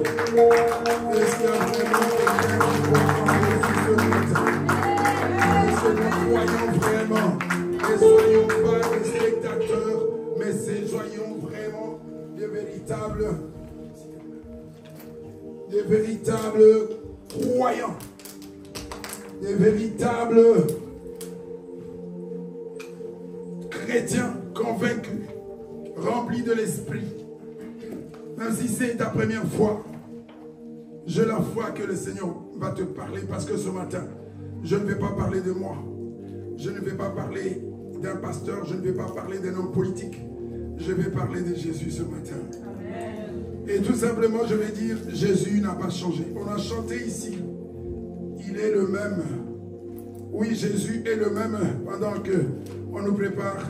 Est-ce qu'il y a vraiment quelqu'un qui comprend ce que nous croyons vraiment? Ne soyons pas des spectateurs, mais soyons vraiment des véritables croyants, des véritables chrétiens convaincus, remplis de l'esprit. Même si c'est ta première fois, j'ai la foi que le Seigneur va te parler, parce que ce matin, je ne vais pas parler de moi. Je ne vais pas parler d'un pasteur, je ne vais pas parler d'un homme politique. Je vais parler de Jésus ce matin. Et tout simplement, je vais dire, Jésus n'a pas changé. On a chanté ici, il est le même. Oui, Jésus est le même pendant qu'on nous prépare.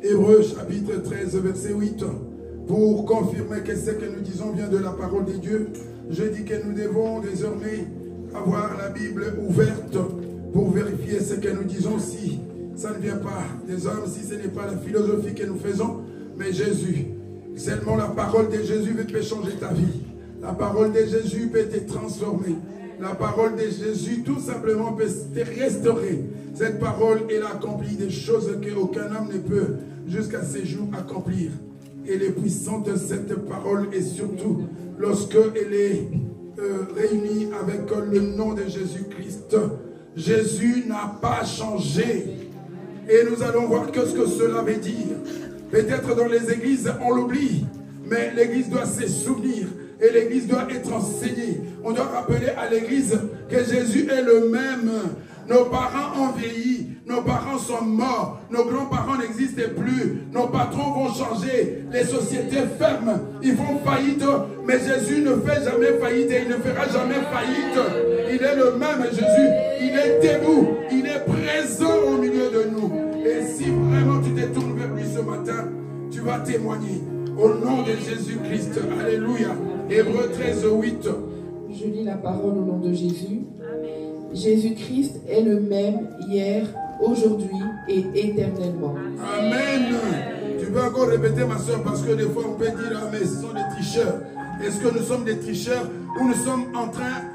Hébreux chapitre 13, verset 8. Pour confirmer que ce que nous disons vient de la parole de Dieu, je dis que nous devons désormais avoir la Bible ouverte pour vérifier ce que nous disons. Si ça ne vient pas des hommes, si ce n'est pas la philosophie que nous faisons, mais Jésus. Seulement la parole de Jésus peut changer ta vie. La parole de Jésus peut te transformer. La parole de Jésus tout simplement peut te restaurer. Cette parole, elle accomplit des choses qu'aucun homme ne peut jusqu'à ces jours accomplir. Elle est puissante, cette parole, et surtout lorsqu'elle est réunie avec le nom de Jésus-Christ. Jésus n'a pas changé. Et nous allons voir ce que cela veut dire. Peut-être dans les églises, on l'oublie, mais l'église doit se souvenir et l'église doit être enseignée. On doit rappeler à l'église que Jésus est le même. Nos parents ont vieilli, nos parents sont morts, nos grands-parents n'existent plus, nos patrons vont changer, les sociétés ferment, ils font faillite, mais Jésus ne fait jamais faillite et il ne fera jamais faillite. Il est le même Jésus, il est debout, il est présent au milieu de nous. Et si vraiment tu te tournes vers lui ce matin, tu vas témoigner au nom de Jésus-Christ. Alléluia. Hébreux 13, 8. Je lis la parole au nom de Jésus. Jésus-Christ est le même hier, aujourd'hui et éternellement. Amen. Tu peux encore répéter, ma soeur, parce que des fois on peut dire, ah mais ce sont des tricheurs. Est-ce que nous sommes des tricheurs ou nous sommes en train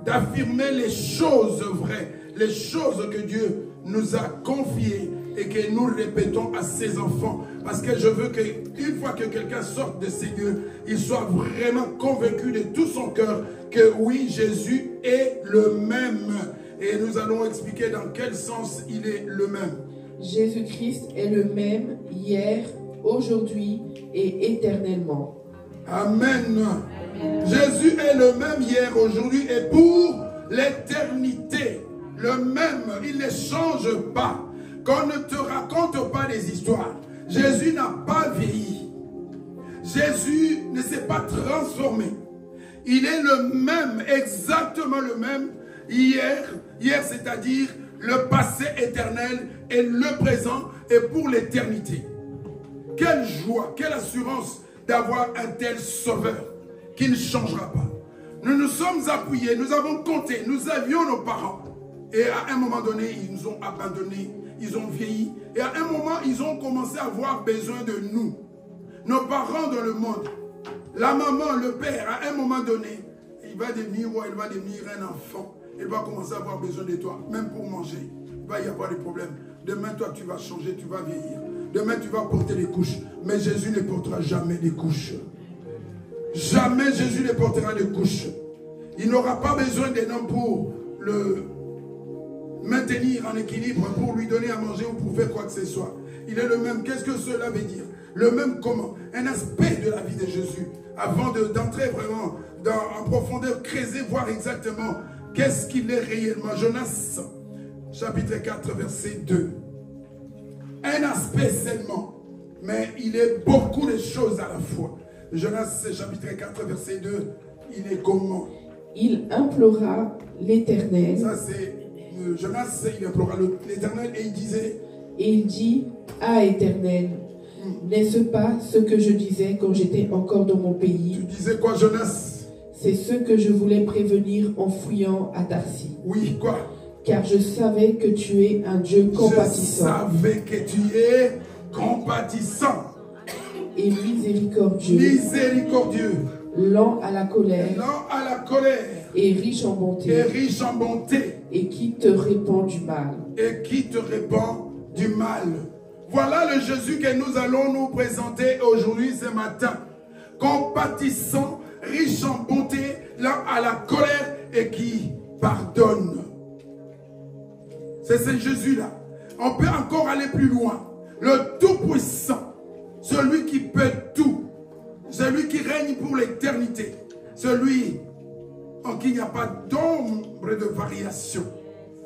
d'affirmer les choses vraies, les choses que Dieu nous a confiées et que nous répétons à ses enfants? Parce que je veux qu'une fois que quelqu'un sorte de ces lieux, il soit vraiment convaincu de tout son cœur que oui, Jésus est le même. Et nous allons expliquer dans quel sens il est le même. Jésus-Christ est le même hier, aujourd'hui et éternellement. Amen. Jésus est le même hier, aujourd'hui et pour l'éternité. Le même, il ne change pas. Qu'on ne te raconte pas des histoires. Jésus n'a pas vieilli. Jésus ne s'est pas transformé. Il est le même, exactement le même, hier c'est-à-dire le passé éternel et le présent et pour l'éternité. Quelle joie, quelle assurance d'avoir un tel sauveur qui ne changera pas. Nous nous sommes appuyés, nous avons compté, nous avions nos parents. Et à un moment donné, ils nous ont abandonnés, ils ont vieilli. Et à un moment, ils ont commencé à avoir besoin de nous. Nos parents dans le monde, la maman, le père, à un moment donné, il va devenir ou elle va devenir un enfant. Elle va commencer à avoir besoin de toi, même pour manger. Il va y avoir des problèmes. Demain, toi, tu vas changer, tu vas vieillir. Demain, tu vas porter des couches. Mais Jésus ne portera jamais des couches. Jamais Jésus ne portera des couches. Il n'aura pas besoin d'un homme pour le maintenir en équilibre, pour lui donner à manger ou pour faire quoi que ce soit. Il est le même. Qu'est-ce que cela veut dire? Le même comment? Un aspect de la vie de Jésus. Avant d'entrer vraiment en profondeur, creuser, voir exactement qu'est-ce qu'il est réellement. Jonas, chapitre 4, verset 2. Un aspect seulement, mais il est beaucoup de choses à la fois. Jonas, chapitre 4, verset 2, il est comment? Il implora l'Éternel. Ça c'est Jonas, il implora l'Éternel et il disait. Et il dit, ah Éternel, n'est-ce pas ce que je disais quand j'étais encore dans mon pays? Tu disais quoi, Jonas? C'est ce que je voulais prévenir en fouillant à Tarsis. Oui, quoi? Car je savais que tu es un Dieu compatissant. Je savais que tu es compatissant. et miséricordieux, miséricordieux, lent à la colère, lent à la colère, et riche en bonté, et riche en bonté, et qui te répand du mal. et qui te répand du mal. Voilà le Jésus que nous allons nous présenter aujourd'hui, ce matin. Compatissant, riche en bonté, lent à la colère, et qui pardonne. C'est ce Jésus-là. On peut encore aller plus loin. Le Tout-Puissant, celui qui peut tout, celui qui règne pour l'éternité, celui en qui il n'y a pas d'ombre de variation,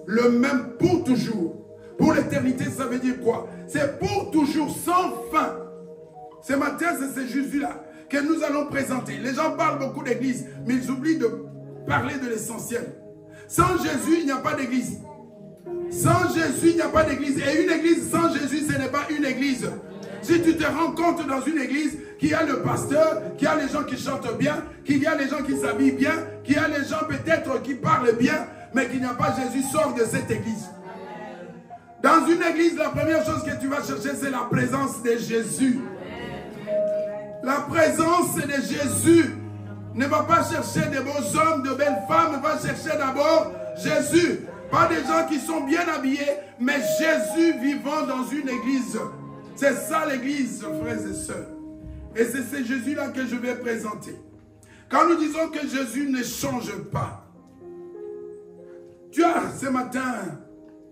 le même pour toujours. Pour l'éternité, ça veut dire quoi? C'est pour toujours, sans fin. Ce matin, c'est ce Jésus-là que nous allons présenter. Les gens parlent beaucoup d'église, mais ils oublient de parler de l'essentiel. Sans Jésus, il n'y a pas d'église. Sans Jésus, il n'y a pas d'église. Et une église sans Jésus, ce n'est pas une église. Si tu te rends compte dans une église qu'il y a le pasteur, qu'il y a les gens qui chantent bien, qu'il y a les gens qui s'habillent bien, qu'il y a les gens peut-être qui parlent bien, mais qu'il n'y a pas Jésus, sors de cette église. Dans une église, la première chose que tu vas chercher, c'est la présence de Jésus. La présence de Jésus. Ne va pas chercher de beaux hommes, de belles femmes, va chercher d'abord Jésus. Pas des gens qui sont bien habillés, mais Jésus vivant dans une église. C'est ça l'église, frères et sœurs. Et c'est ce Jésus-là que je vais présenter. Quand nous disons que Jésus ne change pas, tu as ce matin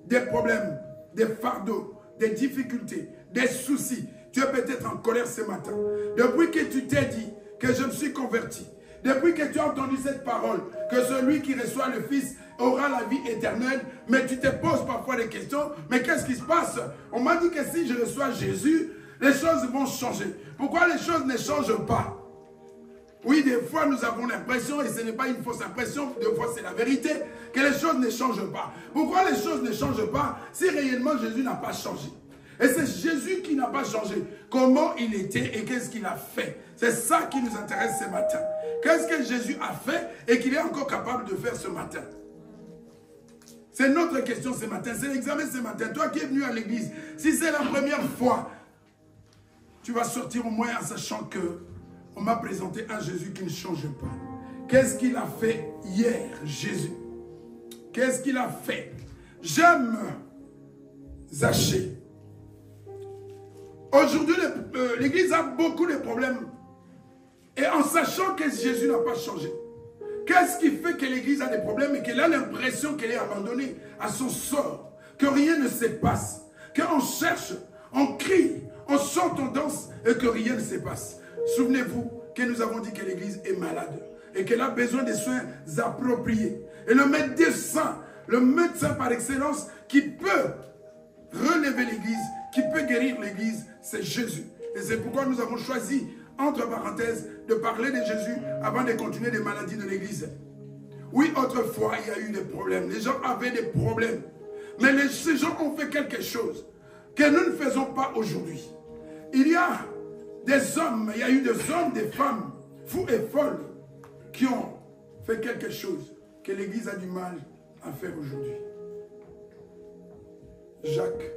des problèmes, des fardeaux, des difficultés, des soucis. Tu es peut-être en colère ce matin. Depuis que tu t'es dit que je me suis converti, depuis que tu as entendu cette parole, que celui qui reçoit le Fils aura la vie éternelle, mais tu te poses parfois des questions, mais qu'est-ce qui se passe? On m'a dit que si je reçois Jésus, les choses vont changer. Pourquoi les choses ne changent pas? Oui, des fois nous avons l'impression, et ce n'est pas une fausse impression, des fois c'est la vérité, que les choses ne changent pas. Pourquoi les choses ne changent pas si réellement Jésus n'a pas changé? Et c'est Jésus qui n'a pas changé. Comment il était et qu'est-ce qu'il a fait? C'est ça qui nous intéresse ce matin. Qu'est-ce que Jésus a fait et qu'il est encore capable de faire ce matin? C'est notre question ce matin. C'est l'examen ce matin. Toi qui es venu à l'église, si c'est la première fois, tu vas sortir au moins en sachant que on m'a présenté un Jésus qui ne change pas. Qu'est-ce qu'il a fait hier, Jésus? Qu'est-ce qu'il a fait? J'aime Zachée. Aujourd'hui, l'église a beaucoup de problèmes. Et en sachant que Jésus n'a pas changé, qu'est-ce qui fait que l'église a des problèmes et qu'elle a l'impression qu'elle est abandonnée à son sort, que rien ne se passe, qu'on cherche, on crie, on chante, on danse et que rien ne se passe? Souvenez-vous que nous avons dit que l'église est malade et qu'elle a besoin de soins appropriés. Et le médecin par excellence qui peut relever l'église, qui peut guérir l'église, c'est Jésus. Et c'est pourquoi nous avons choisi, entre parenthèses, de parler de Jésus avant de continuer les maladies de l'église. Oui, autrefois, il y a eu des problèmes. Les gens avaient des problèmes. Mais ces gens ont fait quelque chose que nous ne faisons pas aujourd'hui. Il y a des hommes, il y a eu des hommes, des femmes, fous et folles, qui ont fait quelque chose que l'église a du mal à faire aujourd'hui. Jacques.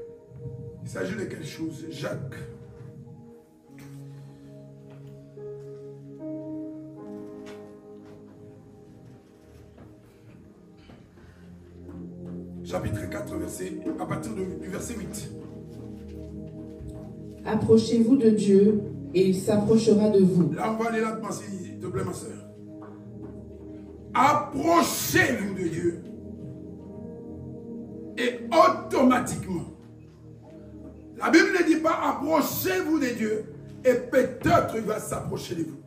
Il s'agit de quelque chose. Jacques. Chapitre 4, à partir du verset 8. Approchez-vous de Dieu et il s'approchera de vous. Là, on va aller lentement, s'il te plaît, ma soeur. Approchez-vous de Dieu. Et automatiquement, la Bible ne dit pas approchez-vous de Dieu et peut-être il va s'approcher de vous.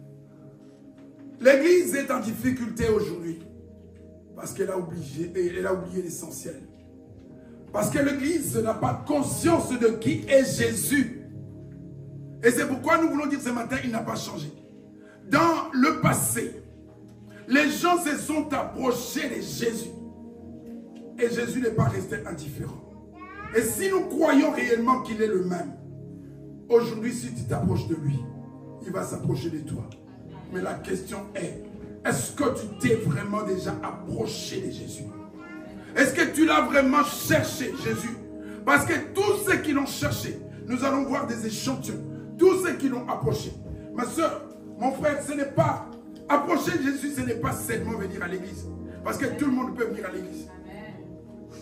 L'église est en difficulté aujourd'hui parce qu'elle a oublié l'essentiel. Parce que l'église n'a pas conscience de qui est Jésus. Et c'est pourquoi nous voulons dire ce matin, il n'a pas changé. Dans le passé, les gens se sont approchés de Jésus. Et Jésus n'est pas resté indifférent. Et si nous croyons réellement qu'il est le même, aujourd'hui, si tu t'approches de lui, il va s'approcher de toi. Mais la question est-ce que tu t'es vraiment déjà approché de Jésus? Est-ce que tu l'as vraiment cherché, Jésus? Parce que tous ceux qui l'ont cherché, nous allons voir des échantillons. tous ceux qui l'ont approché. Ma soeur, mon frère, ce n'est pas... Approcher Jésus, ce n'est pas seulement venir à l'église. Parce que tout le monde peut venir à l'église.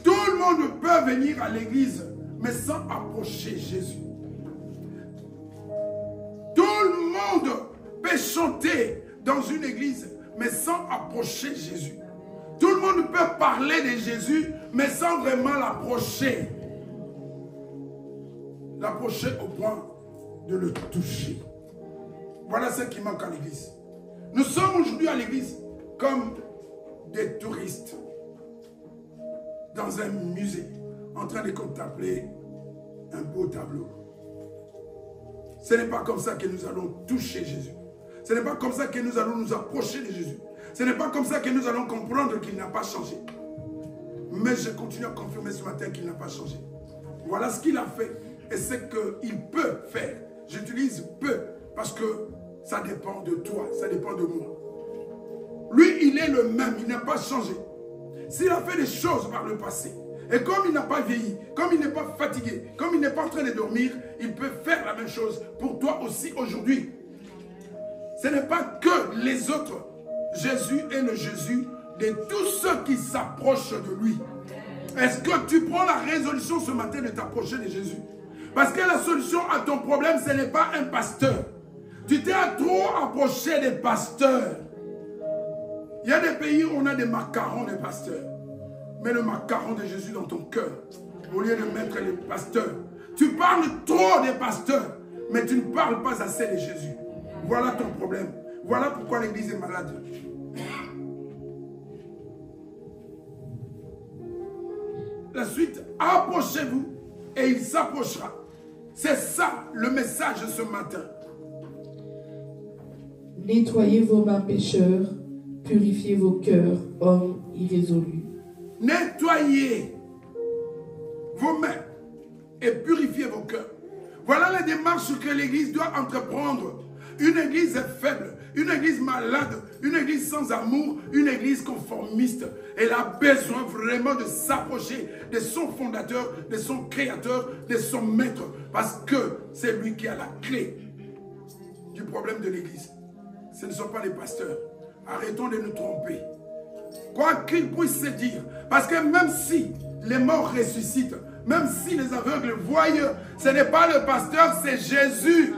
Tout le monde peut venir à l'église, mais sans approcher Jésus. Tout le monde peut chanter dans une église, mais sans approcher Jésus. Tout le monde peut parler de Jésus, mais sans vraiment l'approcher. L'approcher au point de le toucher. Voilà ce qui manque à l'église. Nous sommes aujourd'hui à l'église comme des touristes dans un musée en train de contempler un beau tableau. Ce n'est pas comme ça que nous allons toucher Jésus. Ce n'est pas comme ça que nous allons nous approcher de Jésus. Ce n'est pas comme ça que nous allons comprendre qu'il n'a pas changé. Mais je continue à confirmer ce matin qu'il n'a pas changé. Voilà ce qu'il a fait et ce qu'il peut faire. J'utilise peu parce que ça dépend de toi, ça dépend de moi. Lui, il est le même, il n'a pas changé. S'il a fait des choses par le passé, et comme il n'a pas vieilli, comme il n'est pas fatigué, comme il n'est pas en train de dormir, il peut faire la même chose pour toi aussi aujourd'hui. Ce n'est pas que les autres. Jésus est le Jésus de tous ceux qui s'approchent de lui. Est-ce que tu prends la résolution ce matin de t'approcher de Jésus? Parce que la solution à ton problème, ce n'est pas un pasteur. Tu t'es trop approché des pasteurs. Il y a des pays où on a des macarons des pasteurs. Mets le macaron de Jésus dans ton cœur. Au lieu de mettre les pasteurs. Tu parles trop des pasteurs. Mais tu ne parles pas assez de Jésus. Voilà ton problème. Voilà pourquoi l'église est malade. La suite, approchez-vous et il s'approchera. C'est ça le message ce matin. Nettoyez vos mains pécheurs, purifiez vos cœurs, hommes irrésolus. Nettoyez vos mains et purifiez vos cœurs. Voilà la démarche que l'église doit entreprendre. Une église faible, une église malade, une église sans amour, une église conformiste. Elle a besoin vraiment de s'approcher de son fondateur, de son créateur, de son maître. Parce que c'est lui qui a la clé du problème de l'église. Ce ne sont pas les pasteurs. Arrêtons de nous tromper. Quoi qu'ils puissent se dire. Parce que même si les morts ressuscitent, même si les aveugles voient, ce n'est pas le pasteur, c'est Jésus.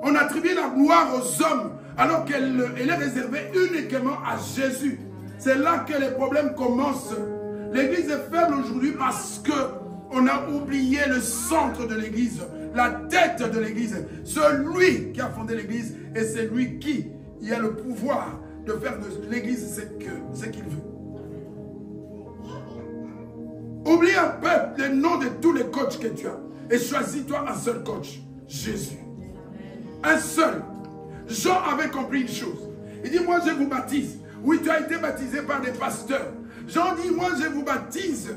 On attribue la gloire aux hommes alors qu'elle est réservée uniquement à Jésus. C'est là que les problèmes commencent. L'église est faible aujourd'hui parce qu'on a oublié le centre de l'église, la tête de l'église. Celui qui a fondé l'église et c'est lui qui a le pouvoir de faire de l'église ce qu'il veut. Oublie un peu le nom de tous les coachs que tu as et choisis-toi un seul coach, Jésus. Un seul. Jean avait compris une chose. Il dit, moi je vous baptise. Oui, tu as été baptisé par des pasteurs. Jean dit, moi je vous baptise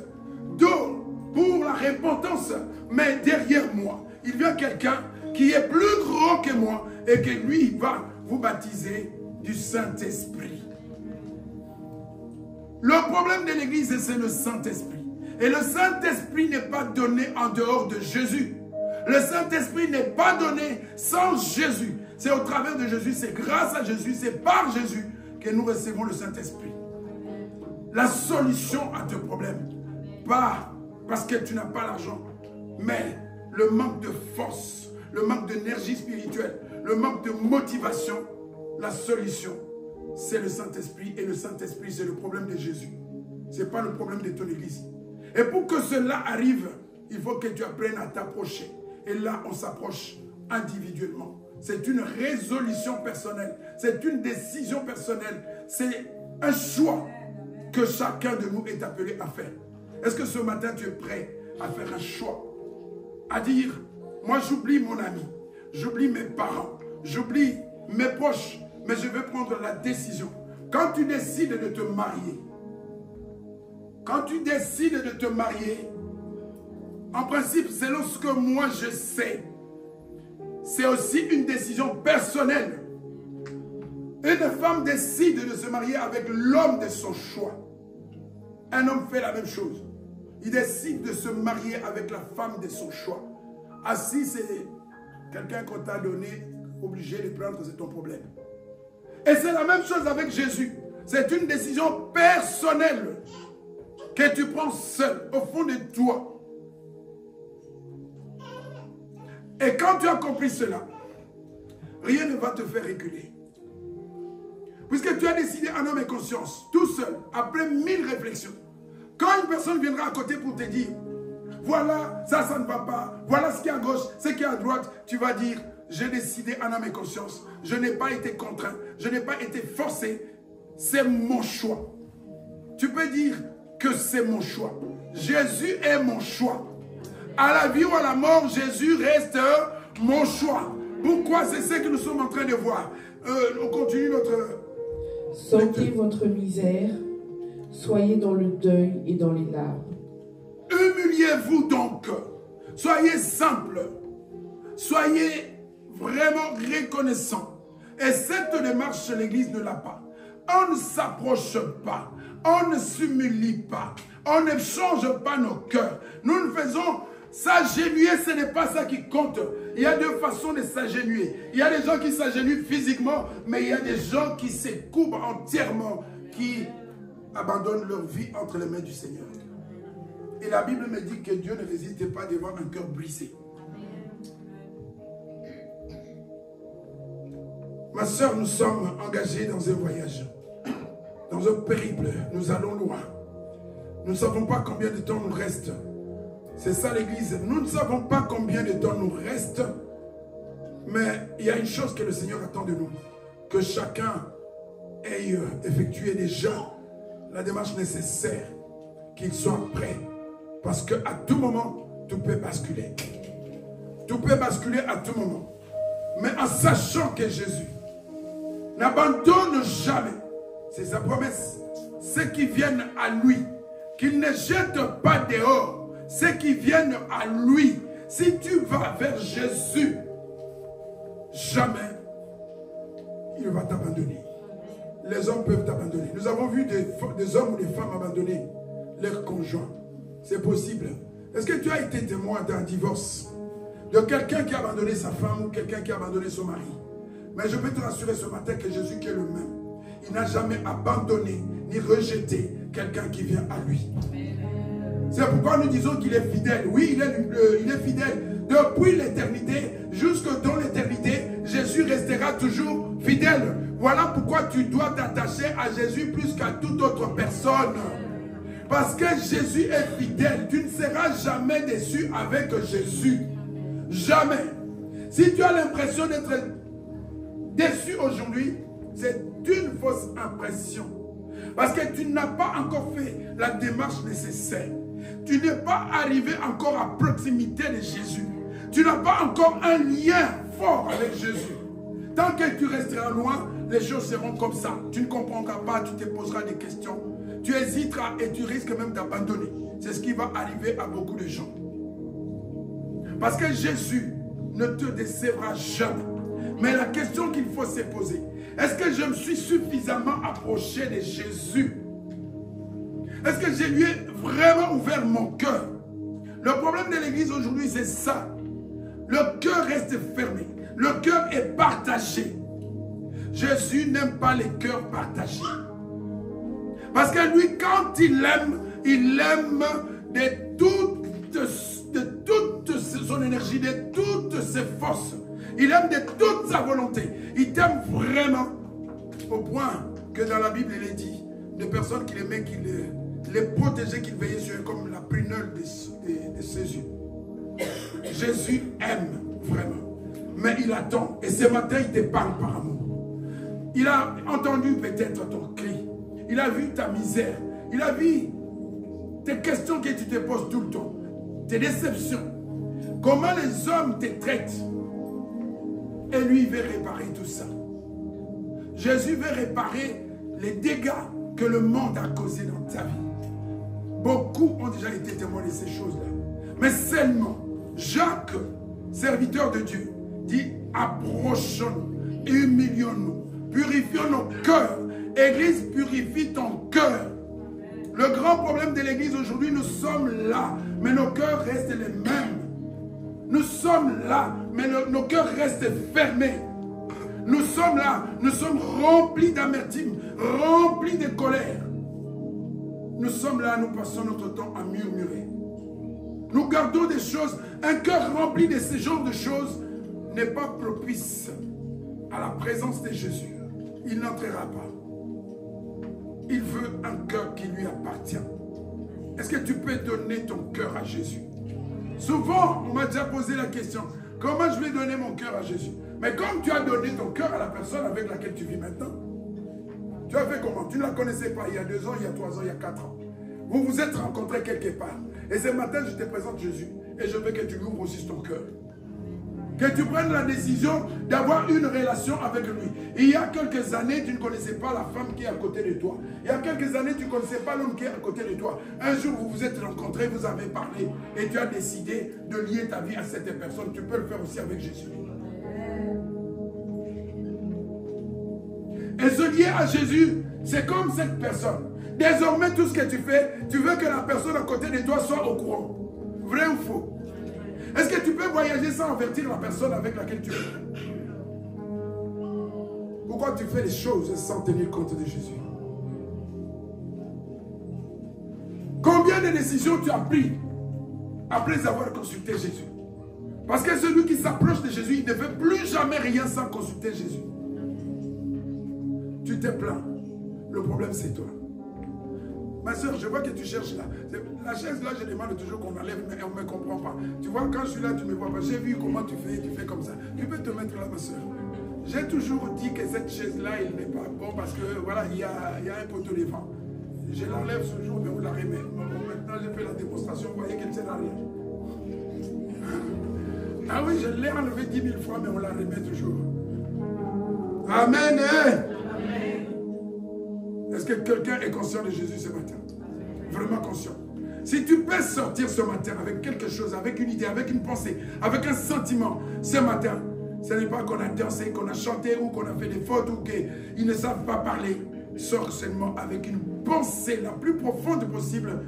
d'eau pour la repentance. Mais derrière moi, il vient quelqu'un qui est plus grand que moi et que lui va vous baptiser du Saint-Esprit. Le problème de l'église, c'est le Saint-Esprit. Et le Saint-Esprit n'est pas donné en dehors de Jésus. Le Saint-Esprit n'est pas donné sans Jésus. C'est au travers de Jésus, c'est grâce à Jésus, c'est par Jésus que nous recevons le Saint-Esprit. La solution à tes problèmes, pas parce que tu n'as pas l'argent, mais le manque de force, le manque d'énergie spirituelle, le manque de motivation, la solution, c'est le Saint-Esprit. Et le Saint-Esprit, c'est le problème de Jésus. Ce n'est pas le problème de ton église. Et pour que cela arrive, il faut que tu apprennes à t'approcher. Et là, on s'approche individuellement. C'est une résolution personnelle. C'est une décision personnelle. C'est un choix que chacun de nous est appelé à faire. Est-ce que ce matin, tu es prêt à faire un choix? À dire, moi j'oublie mon ami, j'oublie mes parents, j'oublie mes proches, mais je vais prendre la décision. Quand tu décides de te marier, en principe, selon ce que moi je sais, c'est aussi une décision personnelle. Une femme décide de se marier avec l'homme de son choix. Un homme fait la même chose. Il décide de se marier avec la femme de son choix. Assis, c'est quelqu'un qu'on t'a donné, obligé de prendre, c'est ton problème. Et c'est la même chose avec Jésus. C'est une décision personnelle que tu prends seul, au fond de toi. Et quand tu as compris cela, rien ne va te faire reculer. Puisque tu as décidé en âme et conscience, tout seul, après 1000 réflexions. Quand une personne viendra à côté pour te dire, voilà, ça ne va pas, voilà ce qui est à gauche, ce qui est à droite, tu vas dire, j'ai décidé en âme et conscience, je n'ai pas été contraint, je n'ai pas été forcé, c'est mon choix. Tu peux dire que c'est mon choix. Jésus est mon choix. À la vie ou à la mort, Jésus reste mon choix. Pourquoi? C'est ce que nous sommes en train de voir. On continue notre... Sentez votre misère, soyez dans le deuil et dans les larmes. Humiliez-vous donc. Soyez simple. Soyez vraiment reconnaissant. Et cette démarche, l'église ne l'a pas. On ne s'approche pas. On ne s'humilie pas. On ne change pas nos cœurs. Nous ne faisons s'agenouiller, ce n'est pas ça qui compte. Il y a deux façons de s'agenouiller. Il y a des gens qui s'agenouillent physiquement, mais il y a des gens qui se courbent entièrement, qui abandonnent leur vie entre les mains du Seigneur. Et la Bible me dit que Dieu ne résiste pas devant un cœur brisé. Ma soeur, nous sommes engagés dans un voyage, dans un périple. Nous allons loin. Nous ne savons pas combien de temps nous reste. C'est ça l'église. Nous ne savons pas combien de temps nous reste. Mais il y a une chose que le Seigneur attend de nous. Que chacun ait effectué déjà la démarche nécessaire. Qu'il soit prêt. Parce qu'à tout moment, tout peut basculer. Tout peut basculer à tout moment. Mais en sachant que Jésus n'abandonne jamais. C'est sa promesse. Ceux qui viennent à lui. Qu'il ne jette pas dehors. Ceux qui viennent à lui. Si tu vas vers Jésus, jamais il va t'abandonner. Les hommes peuvent t'abandonner. Nous avons vu des hommes ou des femmes abandonner leurs conjoints. C'est possible. Est-ce que tu as été témoin d'un divorce? De quelqu'un qui a abandonné sa femme ou quelqu'un qui a abandonné son mari? Mais je peux te rassurer ce matin que Jésus qui est le même. Il n'a jamais abandonné ni rejeté quelqu'un qui vient à lui. C'est pourquoi nous disons qu'il est fidèle. Oui, il est fidèle. Depuis l'éternité, jusque dans l'éternité, Jésus restera toujours fidèle. Voilà pourquoi tu dois t'attacher à Jésus plus qu'à toute autre personne. Parce que Jésus est fidèle. Tu ne seras jamais déçu avec Jésus. Jamais. Si tu as l'impression d'être déçu aujourd'hui, c'est une fausse impression. Parce que tu n'as pas encore fait la démarche nécessaire. Tu n'es pas arrivé encore à proximité de Jésus. Tu n'as pas encore un lien fort avec Jésus. Tant que tu resteras loin, les choses seront comme ça. Tu ne comprendras pas, tu te poseras des questions. Tu hésiteras et tu risques même d'abandonner. C'est ce qui va arriver à beaucoup de gens. Parce que Jésus ne te décevra jamais. Mais la question qu'il faut se poser, est-ce que je me suis suffisamment approché de Jésus? Est-ce que je lui ai vraiment ouvert mon cœur? Le problème de l'église aujourd'hui, c'est ça. Le cœur reste fermé. Le cœur est partagé. Jésus n'aime pas les cœurs partagés. Parce que lui, quand il aime de toute son énergie, de toutes ses forces. Il aime de toute sa volonté. Il t'aime vraiment. Au point que dans la Bible, il est dit, de personnes qu'il aimait, qu'il les protégeait, qu'il veillait sur eux comme la prunelle de ses yeux. Jésus aime vraiment. Mais il attend. Et ce matin, il te parle par amour. Il a entendu peut-être ton cri. Il a vu ta misère. Il a vu tes questions que tu te poses tout le temps. Tes déceptions. Comment les hommes te traitent. Et lui, il veut réparer tout ça. Jésus veut réparer les dégâts que le monde a causés dans ta vie. Beaucoup ont déjà été témoins de ces choses-là. Mais seulement, Jacques, serviteur de Dieu, dit, approchons-nous, humilions-nous, purifions nos cœurs. Église, purifie ton cœur. Le grand problème de l'église aujourd'hui, nous sommes là, mais nos cœurs restent les mêmes. Nous sommes là, mais nos cœurs restent fermés. Nous sommes là, nous sommes remplis d'amertume, remplis de colère. Nous sommes là, nous passons notre temps à murmurer. Nous gardons des choses, un cœur rempli de ce genre de choses n'est pas propice à la présence de Jésus. Il n'entrera pas. Il veut un cœur qui lui appartient. Est-ce que tu peux donner ton cœur à Jésus? Souvent, on m'a déjà posé la question, comment je vais donner mon cœur à Jésus? Mais comme tu as donné ton cœur à la personne avec laquelle tu vis maintenant, tu as fait comment? Tu ne la connaissais pas il y a 2 ans, il y a 3 ans, il y a 4 ans. Vous vous êtes rencontrés quelque part. Et ce matin, je te présente Jésus. Et je veux que tu ouvres aussi ton cœur. Que tu prennes la décision d'avoir une relation avec lui. Il y a quelques années, tu ne connaissais pas la femme qui est à côté de toi. Il y a quelques années, tu ne connaissais pas l'homme qui est à côté de toi. Un jour, vous vous êtes rencontrés, vous avez parlé. Et tu as décidé de lier ta vie à cette personne. Tu peux le faire aussi avec Jésus. Et se lier à Jésus, c'est comme cette personne. Désormais, tout ce que tu fais, tu veux que la personne à côté de toi soit au courant. Vrai ou faux? Est-ce que tu peux voyager sans avertir la personne avec laquelle tu es? Pourquoi tu fais les choses sans tenir compte de Jésus? Combien de décisions tu as prises après avoir consulté Jésus? Parce que celui qui s'approche de Jésus, il ne fait plus jamais rien sans consulter Jésus. Tu te plains. Le problème, c'est toi. Ma soeur, je vois que tu cherches là. La chaise là, je demande toujours qu'on enlève, mais on ne me comprend pas. Tu vois, quand je suis là, tu ne me vois pas. J'ai vu comment tu fais comme ça. Tu peux te mettre là, ma soeur. J'ai toujours dit que cette chaise-là, elle n'est pas bonne parce que, voilà, il y a un poteau devant. Je l'enlève ce jour, mais on la remet. Maintenant, j'ai fait la démonstration, vous voyez qu'elle ne sert à rien. Ah oui, je l'ai enlevé 10 000 fois, mais on la remet toujours. Amen. Est-ce que quelqu'un est conscient de Jésus ce matin? Vraiment conscient. Si tu peux sortir ce matin avec quelque chose, avec une idée, avec une pensée, avec un sentiment, ce matin, ce n'est pas qu'on a dansé, qu'on a chanté ou qu'on a fait des fautes ou qu'ils ne savent pas parler. Sors seulement avec une pensée la plus profonde possible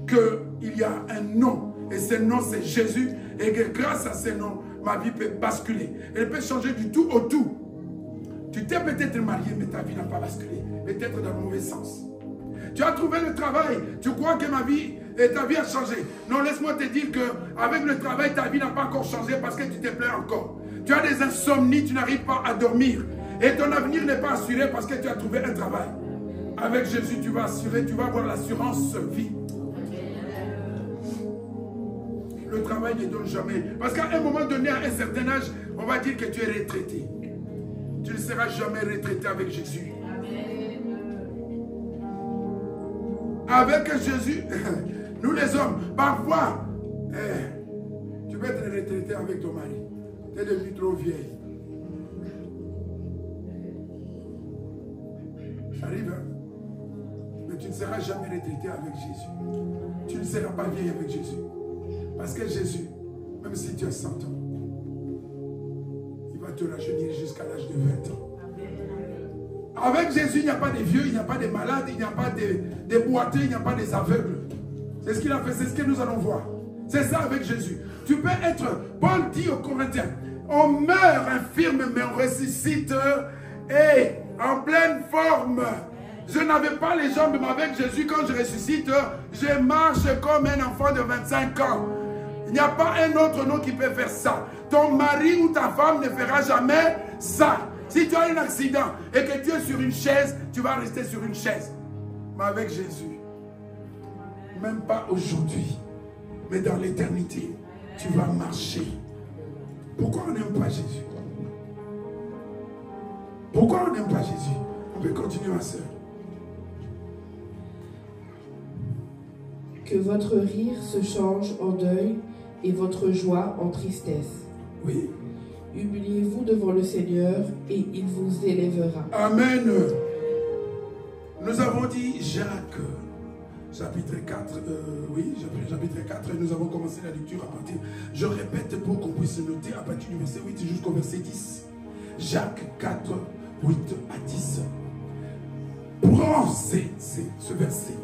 qu'il y a un nom. Et ce nom, c'est Jésus. Et que grâce à ce nom, ma vie peut basculer. Elle peut changer du tout au tout. Tu t'es peut-être marié, mais ta vie n'a pas basculé. Peut-être dans le mauvais sens. Tu as trouvé le travail. Tu crois que ta vie a changé. Non, laisse-moi te dire qu'avec le travail, ta vie n'a pas encore changé parce que tu te plains encore. Tu as des insomnies, tu n'arrives pas à dormir. Et ton avenir n'est pas assuré parce que tu as trouvé un travail. Avec Jésus, tu vas assurer, tu vas avoir l'assurance vie. Le travail ne donne jamais. Parce qu'à un moment donné, à un certain âge, on va dire que tu es retraité. Tu ne seras jamais retraité avec Jésus. Avec Jésus, nous les hommes, parfois, tu peux être retraité avec ton mari. Tu es devenu trop vieille. Ça arrive, hein? Mais tu ne seras jamais retraité avec Jésus. Tu ne seras pas vieille avec Jésus. Parce que Jésus, même si tu as 100 ans, il va te rajeunir jusqu'à l'âge de 20 ans. Avec Jésus, il n'y a pas de vieux, il n'y a pas de malades, il n'y a pas de boiteux, il n'y a pas des aveugles. C'est ce qu'il a fait, c'est ce que nous allons voir. C'est ça avec Jésus. Tu peux être, Paul dit aux Corinthiens, on meurt infirme, mais on ressuscite et en pleine forme. Je n'avais pas les jambes, mais avec Jésus, quand je ressuscite, je marche comme un enfant de 25 ans. Il n'y a pas un autre nom qui peut faire ça. Ton mari ou ta femme ne fera jamais ça. Si tu as un accident et que tu es sur une chaise, tu vas rester sur une chaise. Mais avec Jésus, même pas aujourd'hui, mais dans l'éternité, tu vas marcher. Pourquoi on n'aime pas Jésus? Pourquoi on n'aime pas Jésus? On peut continuer, ma soeur. Que votre rire se change en deuil et votre joie en tristesse. Oui. Humiliez-vous devant le Seigneur et il vous élèvera. Amen. Nous avons dit Jacques, chapitre 4, chapitre 4, et nous avons commencé la lecture à partir, je répète pour qu'on puisse noter à partir du verset 8 jusqu'au verset 10. Jacques 4, 8 à 10. Prends ce verset.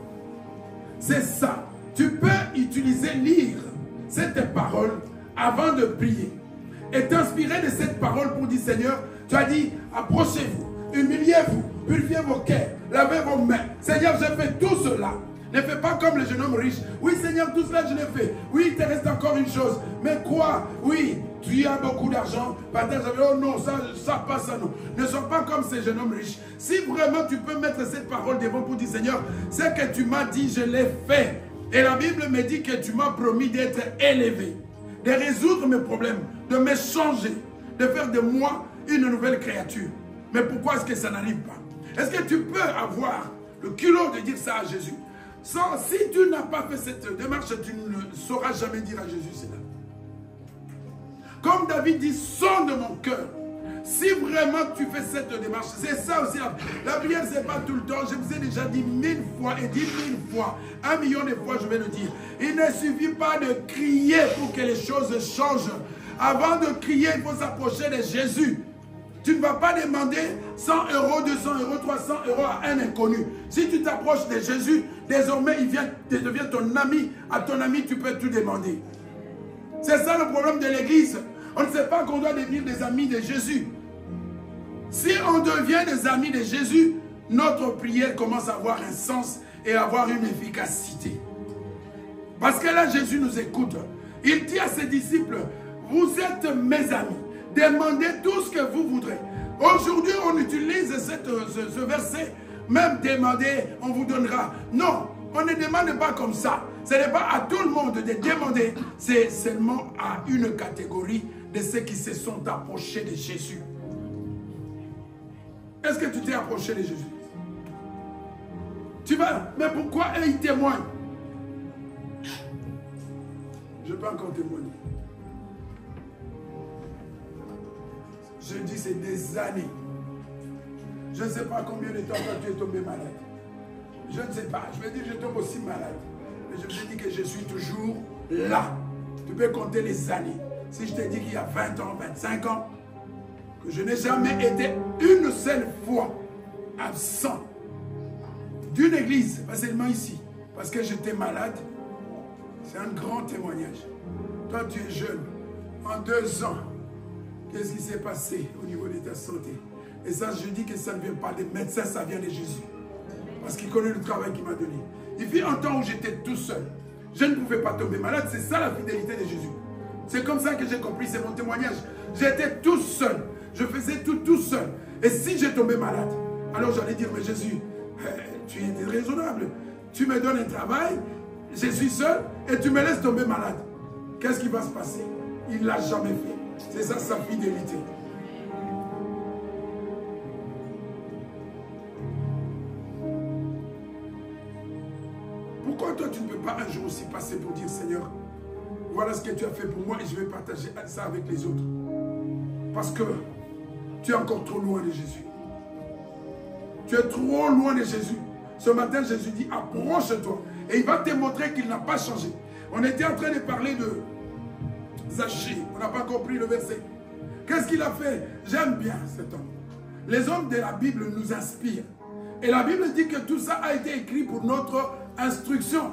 C'est ça. Tu peux utiliser, lire cette parole avant de prier. est inspiré de cette parole pour dire, Seigneur, tu as dit, approchez-vous, humiliez-vous, purifiez vos cœurs, lavez vos mains. Seigneur, j'ai fait tout cela. Ne fais pas comme le jeune homme riche. Oui, Seigneur, tout cela je l'ai fait. Oui, il te reste encore une chose. Mais quoi? Oui, tu as beaucoup d'argent. Partage avec, oh non, ça passe à nous. Ne sois pas comme ces jeunes hommes riches. Si vraiment tu peux mettre cette parole devant pour dire, Seigneur, ce que tu m'as dit, je l'ai fait. Et la Bible me dit que tu m'as promis d'être élevé, de résoudre mes problèmes, de me changer, de faire de moi une nouvelle créature. Mais pourquoi est-ce que ça n'arrive pas? Est-ce que tu peux avoir le culot de dire ça à Jésus? Si tu n'as pas fait cette démarche, tu ne sauras jamais dire à Jésus cela. Comme David dit, sonde mon cœur. Si vraiment tu fais cette démarche, c'est ça aussi. La prière, ce n'est pas tout le temps. Je vous ai déjà dit 1000 fois et 10 000 fois, 1 million de fois, je vais le dire. Il ne suffit pas de crier pour que les choses changent. Avant de crier, il faut s'approcher de Jésus. Tu ne vas pas demander 100 €, 200 €, 300 € à un inconnu. Si tu t'approches de Jésus, désormais, il devient ton ami. À ton ami, tu peux tout demander. C'est ça le problème de l'Église. On ne sait pas qu'on doit devenir des amis de Jésus. Si on devient des amis de Jésus, notre prière commence à avoir un sens et à avoir une efficacité. Parce que là, Jésus nous écoute. Il dit à ses disciples, vous êtes mes amis. Demandez tout ce que vous voudrez. Aujourd'hui, on utilise ce verset. Même demander, on vous donnera. Non, on ne demande pas comme ça. Ce n'est pas à tout le monde de demander. C'est seulement à une catégorie de ceux qui se sont approchés de Jésus. Est-ce que tu t'es approché de Jésus? Tu vas, mais pourquoi eux ils témoignent? Je peux encore témoigner. Je dis c'est des années. Je ne sais pas combien de temps tu es tombé malade. Je ne sais pas. Je vais dire je tombe aussi malade. Mais je te dis que je suis toujours là. Tu peux compter les années. Si je te dis qu'il y a 20 ans, 25 ans, que je n'ai jamais été une seule fois absent d'une église, pas seulement ici, parce que j'étais malade, c'est un grand témoignage. Toi, tu es jeune. En 2 ans, qu'est-ce qui s'est passé au niveau de ta santé? Et ça, je dis que ça ne vient pas des médecins, ça vient de Jésus. Parce qu'il connaît le travail qu'il m'a donné. Il fut un temps où j'étais tout seul. Je ne pouvais pas tomber malade. C'est ça la fidélité de Jésus. C'est comme ça que j'ai compris, c'est mon témoignage. J'étais tout seul. Je faisais tout seul. Et si j'ai tombé malade, alors j'allais dire, mais Jésus, tu es raisonnable. Tu me donnes un travail, je suis seul, et tu me laisses tomber malade. Qu'est-ce qui va se passer? Il ne l'a jamais fait. C'est ça sa fidélité. Pourquoi toi tu ne peux pas un jour aussi passer pour dire Seigneur, voilà ce que tu as fait pour moi et je vais partager ça avec les autres? Parce que tu es encore trop loin de Jésus. Tu es trop loin de Jésus. Ce matin Jésus dit approche-toi et il va te montrer qu'il n'a pas changé. On était en train de parler de Zachée. On n'a pas compris le verset. Qu'est-ce qu'il a fait? J'aime bien cet homme. Les hommes de la Bible nous inspirent. Et la Bible dit que tout ça a été écrit pour notre instruction.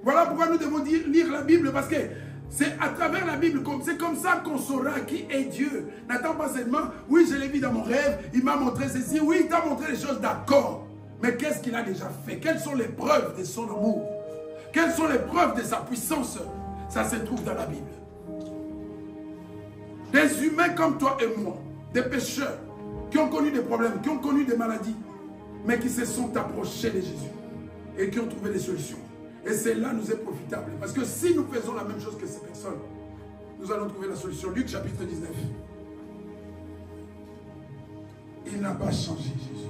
Voilà pourquoi nous devons lire la Bible. Parce que c'est à travers la Bible, c'est comme ça qu'on saura qui est Dieu. N'attends pas seulement, oui je l'ai vu dans mon rêve, il m'a montré ceci, oui il t'a montré les choses, d'accord. Mais qu'est-ce qu'il a déjà fait? Quelles sont les preuves de son amour? Quelles sont les preuves de sa puissance? Ça se trouve dans la Bible. Des humains comme toi et moi, des pécheurs, qui ont connu des problèmes, qui ont connu des maladies, mais qui se sont approchés de Jésus et qui ont trouvé des solutions. Et cela nous est profitable. Parce que si nous faisons la même chose que ces personnes, nous allons trouver la solution. Luc chapitre 19. Il n'a pas changé, Jésus.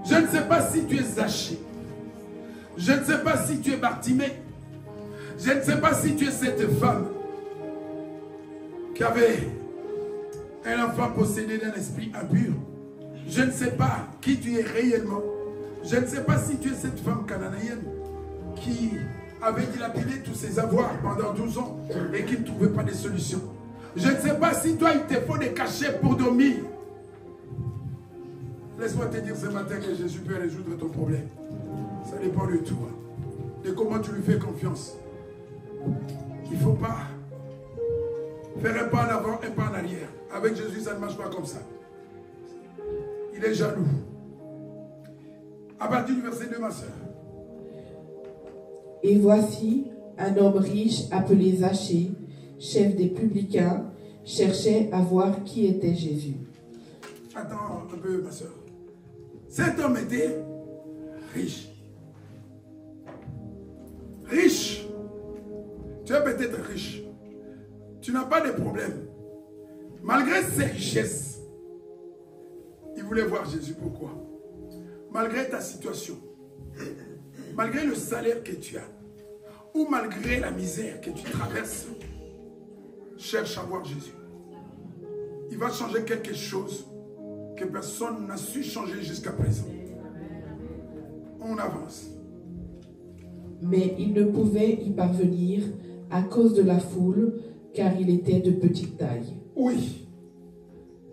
Je ne sais pas si tu es Zachée. Je ne sais pas si tu es Bartimée. Je ne sais pas si tu es cette femme qui avait un enfant possédé d'un esprit impur. Je ne sais pas qui tu es réellement. Je ne sais pas si tu es cette femme cananéenne qui avait dilapidé tous ses avoirs pendant 12 ans et qui ne trouvait pas de solution. Je ne sais pas si toi il te faut des cachets pour dormir. Laisse-moi te dire ce matin que Jésus peut résoudre ton problème. Ça dépend de toi, de comment tu lui fais confiance. Il ne faut pas ferait pas en avant et pas en arrière. Avec Jésus, ça ne marche pas comme ça. Il est jaloux. À partir du verset 2, ma soeur. Et voici, un homme riche appelé Zachée, chef des publicains, cherchait à voir qui était Jésus. Attends un peu, ma soeur. Cet homme était riche. Riche. Tu es peut-être riche. Tu n'as pas de problème. Malgré ses richesses, il voulait voir Jésus. Pourquoi? Malgré ta situation, malgré le salaire que tu as, ou malgré la misère que tu traverses, cherche à voir Jésus. Il va changer quelque chose que personne n'a su changer jusqu'à présent. On avance. Mais il ne pouvait y parvenir à cause de la foule, car il était de petite taille. Oui.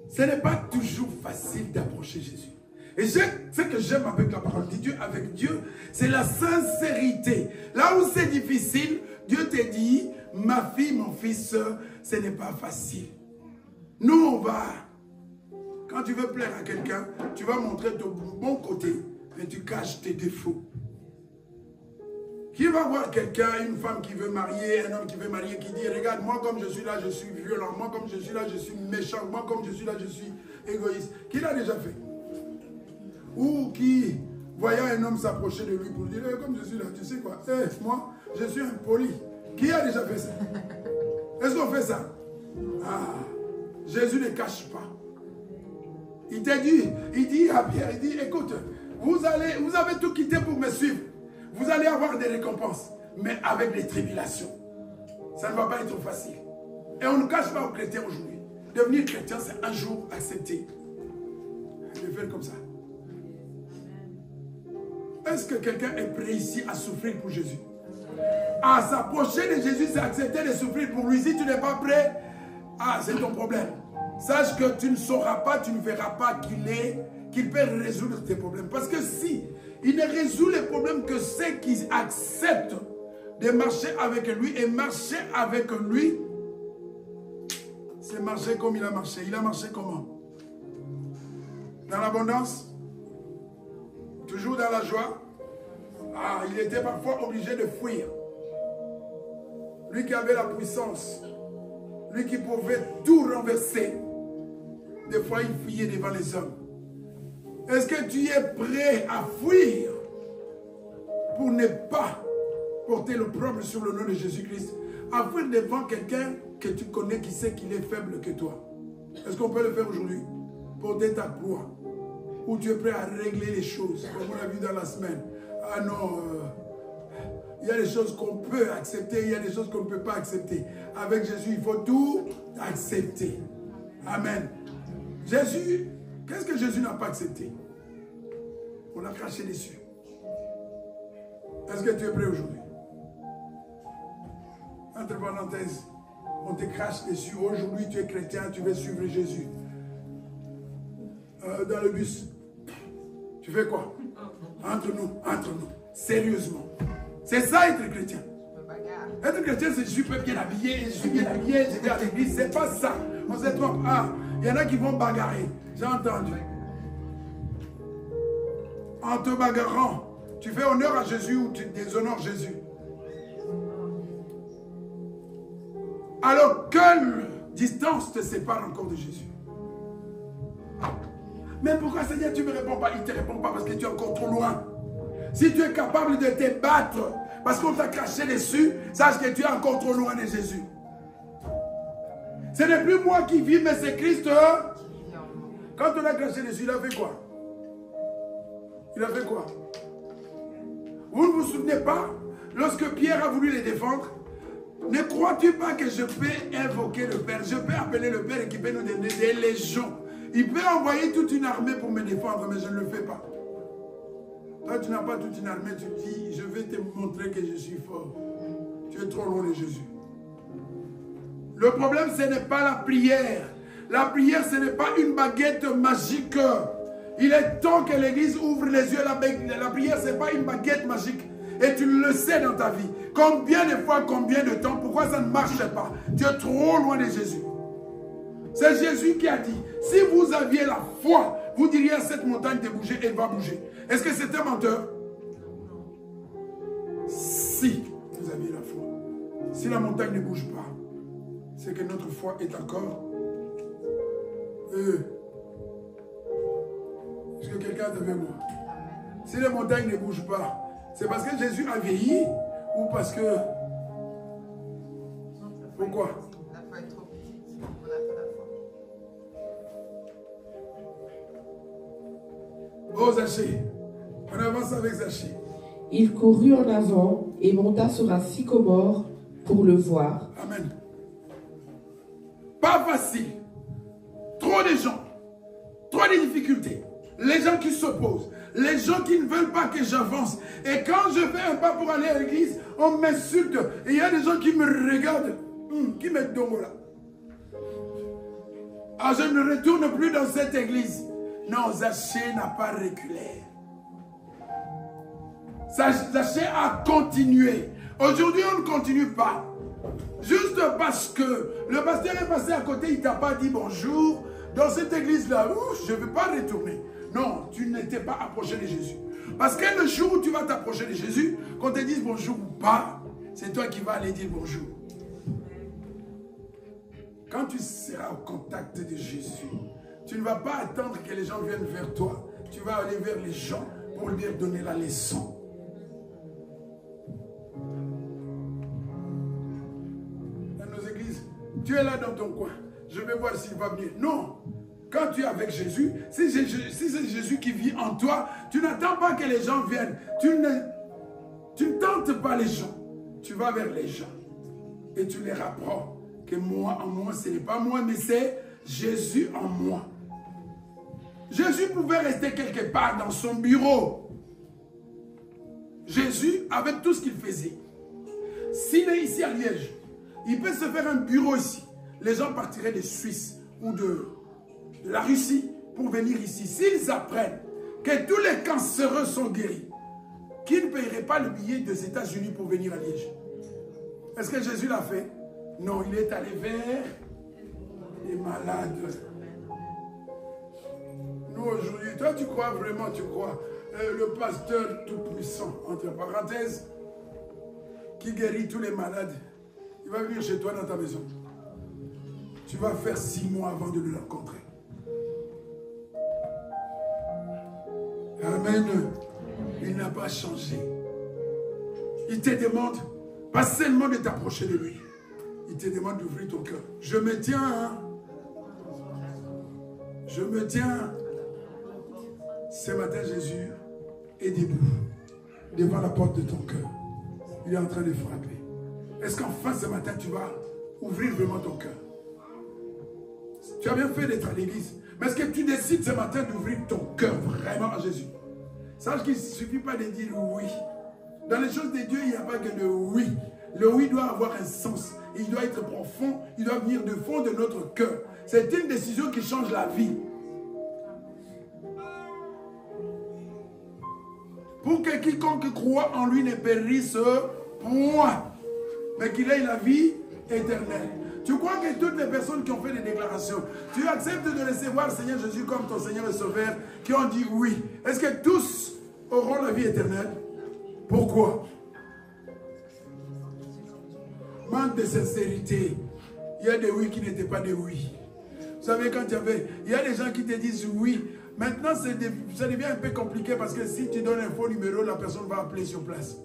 Ce n'est pas toujours facile d'approcher Jésus. Et ce que j'aime avec la parole de Dieu, avec Dieu, c'est la sincérité. Là où c'est difficile, Dieu te dit, ma fille, mon fils, ce n'est pas facile. Nous, on va, quand tu veux plaire à quelqu'un, tu vas montrer ton bon côté, mais tu caches tes défauts. Qui va voir quelqu'un, une femme qui veut marier, un homme qui veut marier, qui dit, regarde, moi comme je suis là, je suis violent, moi comme je suis là, je suis méchant, moi comme je suis là, je suis égoïste. Qui l'a déjà fait? Ou qui, voyant un homme s'approcher de lui pour dire, comme je suis là, tu sais quoi, moi, je suis impoli. Qui a déjà fait ça? Est-ce qu'on fait ça? Ah, Jésus ne cache pas. Il t'a dit, il dit à Pierre, il dit, écoute, vous avez tout quitté pour me suivre. Vous allez avoir des récompenses, mais avec des tribulations. Ça ne va pas être facile. Et on ne cache pas aux chrétiens aujourd'hui. Devenir chrétien, c'est un jour accepter. Je vais faire comme ça. Est-ce que quelqu'un est prêt ici à souffrir pour Jésus? À s'approcher de Jésus, c'est accepter de souffrir pour lui. Si tu n'es pas prêt, c'est ton problème. Sache que tu ne sauras pas, tu ne verras pas qu'il peut résoudre tes problèmes. Parce que si il ne résout les problèmes que ceux qui acceptent de marcher avec lui, et marcher avec lui, c'est marcher comme il a marché. Il a marché comment? Dans l'abondance? Toujours dans la joie? Il était parfois obligé de fuir. Lui qui avait la puissance, lui qui pouvait tout renverser, des fois il fuyait devant les hommes. Est-ce que tu es prêt à fuir pour ne pas porter le problème sur le nom de Jésus-Christ? À fuir devant quelqu'un que tu connais qui sait qu'il est faible que toi. Est-ce qu'on peut le faire aujourd'hui? Porter ta croix. Ou tu es prêt à régler les choses, comme on a vu dans la semaine. Ah non, il y a des choses qu'on peut accepter, il y a des choses qu'on ne peut pas accepter. Avec Jésus, il faut tout accepter. Amen. Jésus, qu'est-ce que Jésus n'a pas accepté? On l'a craché dessus. Est-ce que tu es prêt aujourd'hui? Entre parenthèses, on te crache dessus. Aujourd'hui, tu es chrétien, tu veux suivre Jésus. Dans le bus, tu fais quoi? Entre nous, sérieusement. C'est ça être chrétien. Être chrétien, c'est je suis bien habillé, je vais à l'église. C'est pas ça. On se trompe. Il y en a qui vont bagarrer. J'ai entendu. En te bagarrant, tu fais honneur à Jésus ou tu déshonores Jésus. Alors, quelle distance te sépare encore de Jésus? Mais pourquoi, Seigneur, tu ne me réponds pas? Il ne te répond pas parce que tu es encore trop loin. Si tu es capable de te battre parce qu'on t'a craché dessus, sache que tu es encore trop loin de Jésus. Ce n'est plus moi qui vis, mais c'est Christ. Quand on a craché dessus, il a fait quoi? Il a fait quoi? Vous ne vous souvenez pas? Lorsque Pierre a voulu les défendre, ne crois-tu pas que je peux invoquer le Père? Je peux appeler le Père et qui peut nous donner des légions. Il peut envoyer toute une armée pour me défendre, mais je ne le fais pas. Toi, tu n'as pas toute une armée, tu dis, je vais te montrer que je suis fort. Tu es trop loin de Jésus. Le problème, ce n'est pas la prière. La prière, ce n'est pas une baguette magique. Il est temps que l'Église ouvre les yeux. La prière, ce n'est pas une baguette magique. Et tu le sais dans ta vie. Combien de fois, combien de temps, pourquoi ça ne marchait pas? Tu es trop loin de Jésus. C'est Jésus qui a dit, si vous aviez la foi, vous diriez à cette montagne de bouger, elle va bouger. Est-ce que c'est un menteur? Si vous aviez la foi. Si la montagne ne bouge pas, c'est que notre foi est encore... Est-ce que quelqu'un est avec moi? Si les montagnes ne bougent pas, c'est parce que Jésus a vieilli ou parce que... Pourquoi? La foi est trop petite, on n'a pas la foi. Oh Zachée, on avance avec Zachée. Il courut en avant et monta sur un sycomore pour le voir. Amen. Pas facile. Trop de gens, trop de difficultés. Les gens qui s'opposent, les gens qui ne veulent pas que j'avance. Et quand je fais un pas pour aller à l'église, on m'insulte. Et il y a des gens qui me regardent, qui me donnent là. Ah, je ne retourne plus dans cette église. Non, Zachée n'a pas reculé. Zachée a continué. Aujourd'hui, on ne continue pas. Juste parce que le pasteur est passé à côté, il ne t'a pas dit bonjour. Dans cette église-là, je ne veux pas retourner. Non, tu n'étais pas approché de Jésus. Parce que le jour où tu vas t'approcher de Jésus, qu'on te dise bonjour ou pas, c'est toi qui vas aller dire bonjour. Quand tu seras au contact de Jésus, tu ne vas pas attendre que les gens viennent vers toi. Tu vas aller vers les gens pour leur donner la leçon. Dans nos églises, tu es là dans ton coin. Je vais voir s'il va venir. Non. Quand tu es avec Jésus, si c'est Jésus qui vit en toi, tu n'attends pas que les gens viennent. Tu ne tentes pas les gens. Tu vas vers les gens. Et tu les rapproches. Que moi en moi, ce n'est pas moi, mais c'est Jésus en moi. Jésus pouvait rester quelque part dans son bureau. Jésus, avec tout ce qu'il faisait, s'il est ici à Liège, il peut se faire un bureau ici. Les gens partiraient de Suisse ou de la Russie pour venir ici. S'ils apprennent que tous les cancéreux sont guéris, qui ne paierait pas le billet des États-Unis pour venir à Liège? Est-ce que Jésus l'a fait? Non, il est allé vers les malades. Nous aujourd'hui, toi tu crois vraiment, tu crois, le pasteur tout-puissant, entre parenthèses, qui guérit tous les malades, il va venir chez toi dans ta maison. Tu vas faire 6 mois avant de le rencontrer. Amen. Il n'a pas changé. Il te demande pas seulement de t'approcher de lui. Il te demande d'ouvrir ton cœur. Je me tiens. Hein? Je me tiens. Ce matin, Jésus est debout devant la porte de ton cœur. Il est en train de frapper. Est-ce qu'enfin ce matin, tu vas ouvrir vraiment ton cœur? Tu as bien fait d'être à l'église. Mais est-ce que tu décides ce matin d'ouvrir ton cœur vraiment à Jésus? Sache qu'il ne suffit pas de dire oui. Dans les choses de Dieu, il n'y a pas que le oui. Le oui doit avoir un sens. Il doit être profond. Il doit venir du fond de notre cœur. C'est une décision qui change la vie. Pour que quiconque croit en lui ne périsse point, mais qu'il ait la vie éternelle. Tu crois que toutes les personnes qui ont fait des déclarations, tu acceptes de recevoir Seigneur Jésus comme ton Seigneur et Sauveur, qui ont dit oui. Est-ce que tous auront la vie éternelle? Pourquoi? Manque de sincérité. Il y a des oui qui n'étaient pas des oui. Vous savez, quand il y a des gens qui te disent oui. Maintenant, ça devient un peu compliqué parce que si tu donnes un faux numéro, la personne va appeler sur place.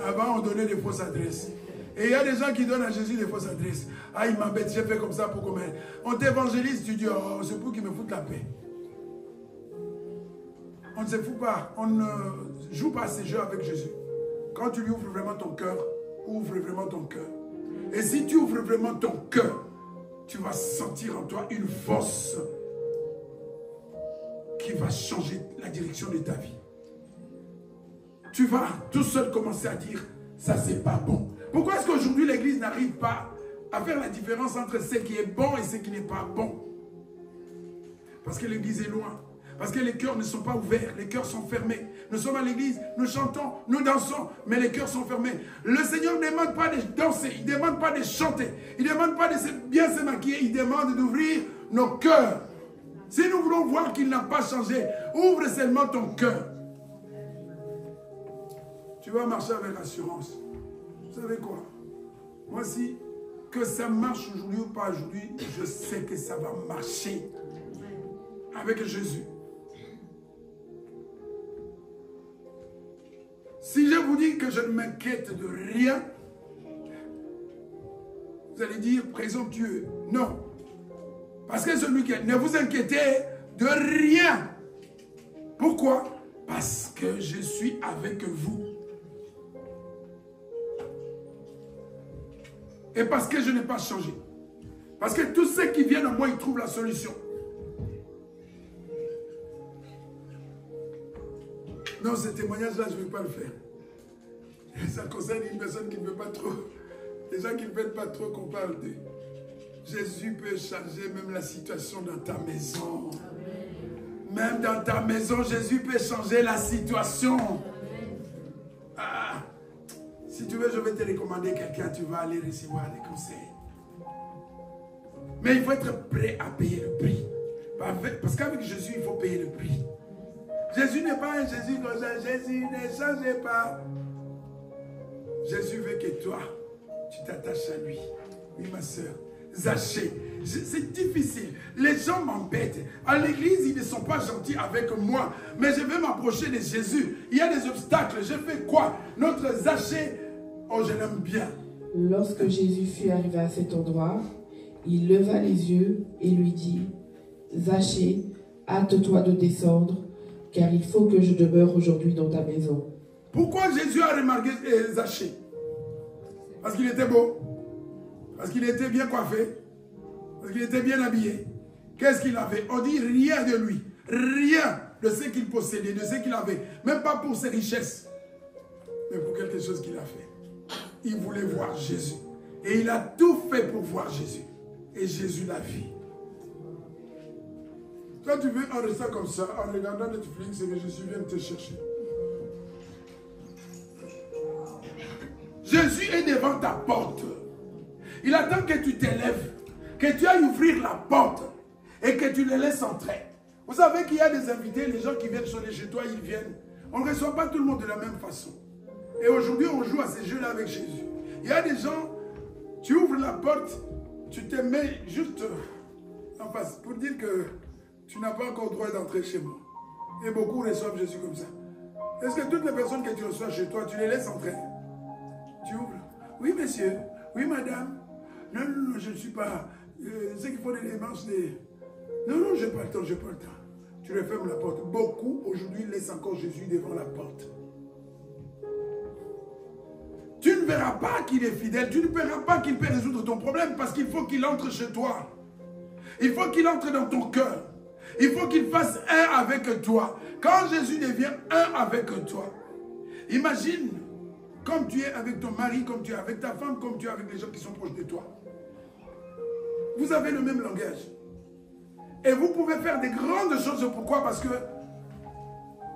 Avant, on donnait des fausses adresses. Et il y a des gens qui donnent à Jésus des fausses adresses. Ah, il m'embête, j'ai fait comme ça pour combien? On t'évangélise, tu dis, oh, c'est pour qu'il me foute la paix. On ne se fout pas, on ne joue pas à ces jeux avec Jésus. Quand tu lui ouvres vraiment ton cœur, ouvre vraiment ton cœur. Et si tu ouvres vraiment ton cœur, tu vas sentir en toi une force qui va changer la direction de ta vie. Tu vas tout seul commencer à dire, ça c'est pas bon. Pourquoi est-ce qu'aujourd'hui l'église n'arrive pas à faire la différence entre ce qui est bon et ce qui n'est pas bon? Parce que l'église est loin. Parce que les cœurs ne sont pas ouverts, les cœurs sont fermés. Nous sommes à l'église, nous chantons, nous dansons, mais les cœurs sont fermés. Le Seigneur ne demande pas de danser, il ne demande pas de chanter, il ne demande pas de bien se maquiller, il demande d'ouvrir nos cœurs. Si nous voulons voir qu'il n'a pas changé, ouvre seulement ton cœur. Tu vas marcher avec assurance. Vous savez quoi? Moi, si que ça marche aujourd'hui ou pas aujourd'hui, je sais que ça va marcher avec Jésus. Si je vous dis que je ne m'inquiète de rien, vous allez dire présomptueux. Non. Parce que celui qui ne vous inquiétez de rien. Pourquoi? Parce que je suis avec vous. Et parce que je n'ai pas changé. Parce que tous ceux qui viennent à moi, ils trouvent la solution. Non, ce témoignage-là, je ne vais pas le faire. Ça concerne une personne qui ne veut pas trop. Les gens qui ne veulent pas trop qu'on parle de. Jésus peut changer même la situation dans ta maison. Même dans ta maison, Jésus peut changer la situation. Ah, si tu veux, je vais te recommander quelqu'un, tu vas aller recevoir des conseils. Mais il faut être prêt à payer le prix. Parce qu'avec Jésus, il faut payer le prix. Jésus n'est pas un Jésus comme ça. Jésus ne change pas. Jésus veut que toi, tu t'attaches à lui. Oui, ma soeur. Zaché. C'est difficile. Les gens m'embêtent. À l'église, ils ne sont pas gentils avec moi. Mais je vais m'approcher de Jésus. Il y a des obstacles. Je fais quoi? Notre Zaché, oh, je l'aime bien. Lorsque Jésus fut arrivé à cet endroit, il leva les yeux et lui dit, Zaché, hâte-toi de descendre, car il faut que je demeure aujourd'hui dans ta maison. Pourquoi Jésus a remarqué Zaché? Parce qu'il était beau. Parce qu'il était bien coiffé. Parce qu'il était bien habillé. Qu'est-ce qu'il avait? On dit rien de lui. Rien de ce qu'il possédait, de ce qu'il avait. Même pas pour ses richesses. Mais pour quelque chose qu'il a fait. Il voulait voir Jésus. Et il a tout fait pour voir Jésus. Et Jésus l'a vu. Toi, tu veux en restant comme ça, en regardant Netflix et que Jésus vienne te chercher. Jésus est devant ta porte. Il attend que tu t'élèves, que tu ailles ouvrir la porte et que tu les laisses entrer. Vous savez qu'il y a des invités, les gens qui viennent sonner chez toi, ils viennent. On ne reçoit pas tout le monde de la même façon. Et aujourd'hui, on joue à ces jeux-là avec Jésus. Il y a des gens, tu ouvres la porte, tu te mets juste en face pour dire que tu n'as pas encore le droit d'entrer chez moi. Et beaucoup reçoivent Jésus comme ça. Est-ce que toutes les personnes que tu reçois chez toi, tu les laisses entrer? Tu ouvres. Oui, monsieur. Oui, madame. Non, non, non, je ne suis pas... ceux qui font des démarches, non, non, je n'ai pas le temps, je n'ai pas le temps. Tu refermes la porte. Beaucoup, aujourd'hui, laissent encore Jésus devant la porte. Tu ne verras pas qu'il est fidèle. Tu ne verras pas qu'il peut résoudre ton problème parce qu'il faut qu'il entre chez toi. Il faut qu'il entre dans ton cœur. Il faut qu'il fasse un avec toi. Quand Jésus devient un avec toi, imagine comme tu es avec ton mari, comme tu es avec ta femme, comme tu es avec les gens qui sont proches de toi. Vous avez le même langage. Et vous pouvez faire des grandes choses. Pourquoi? Parce que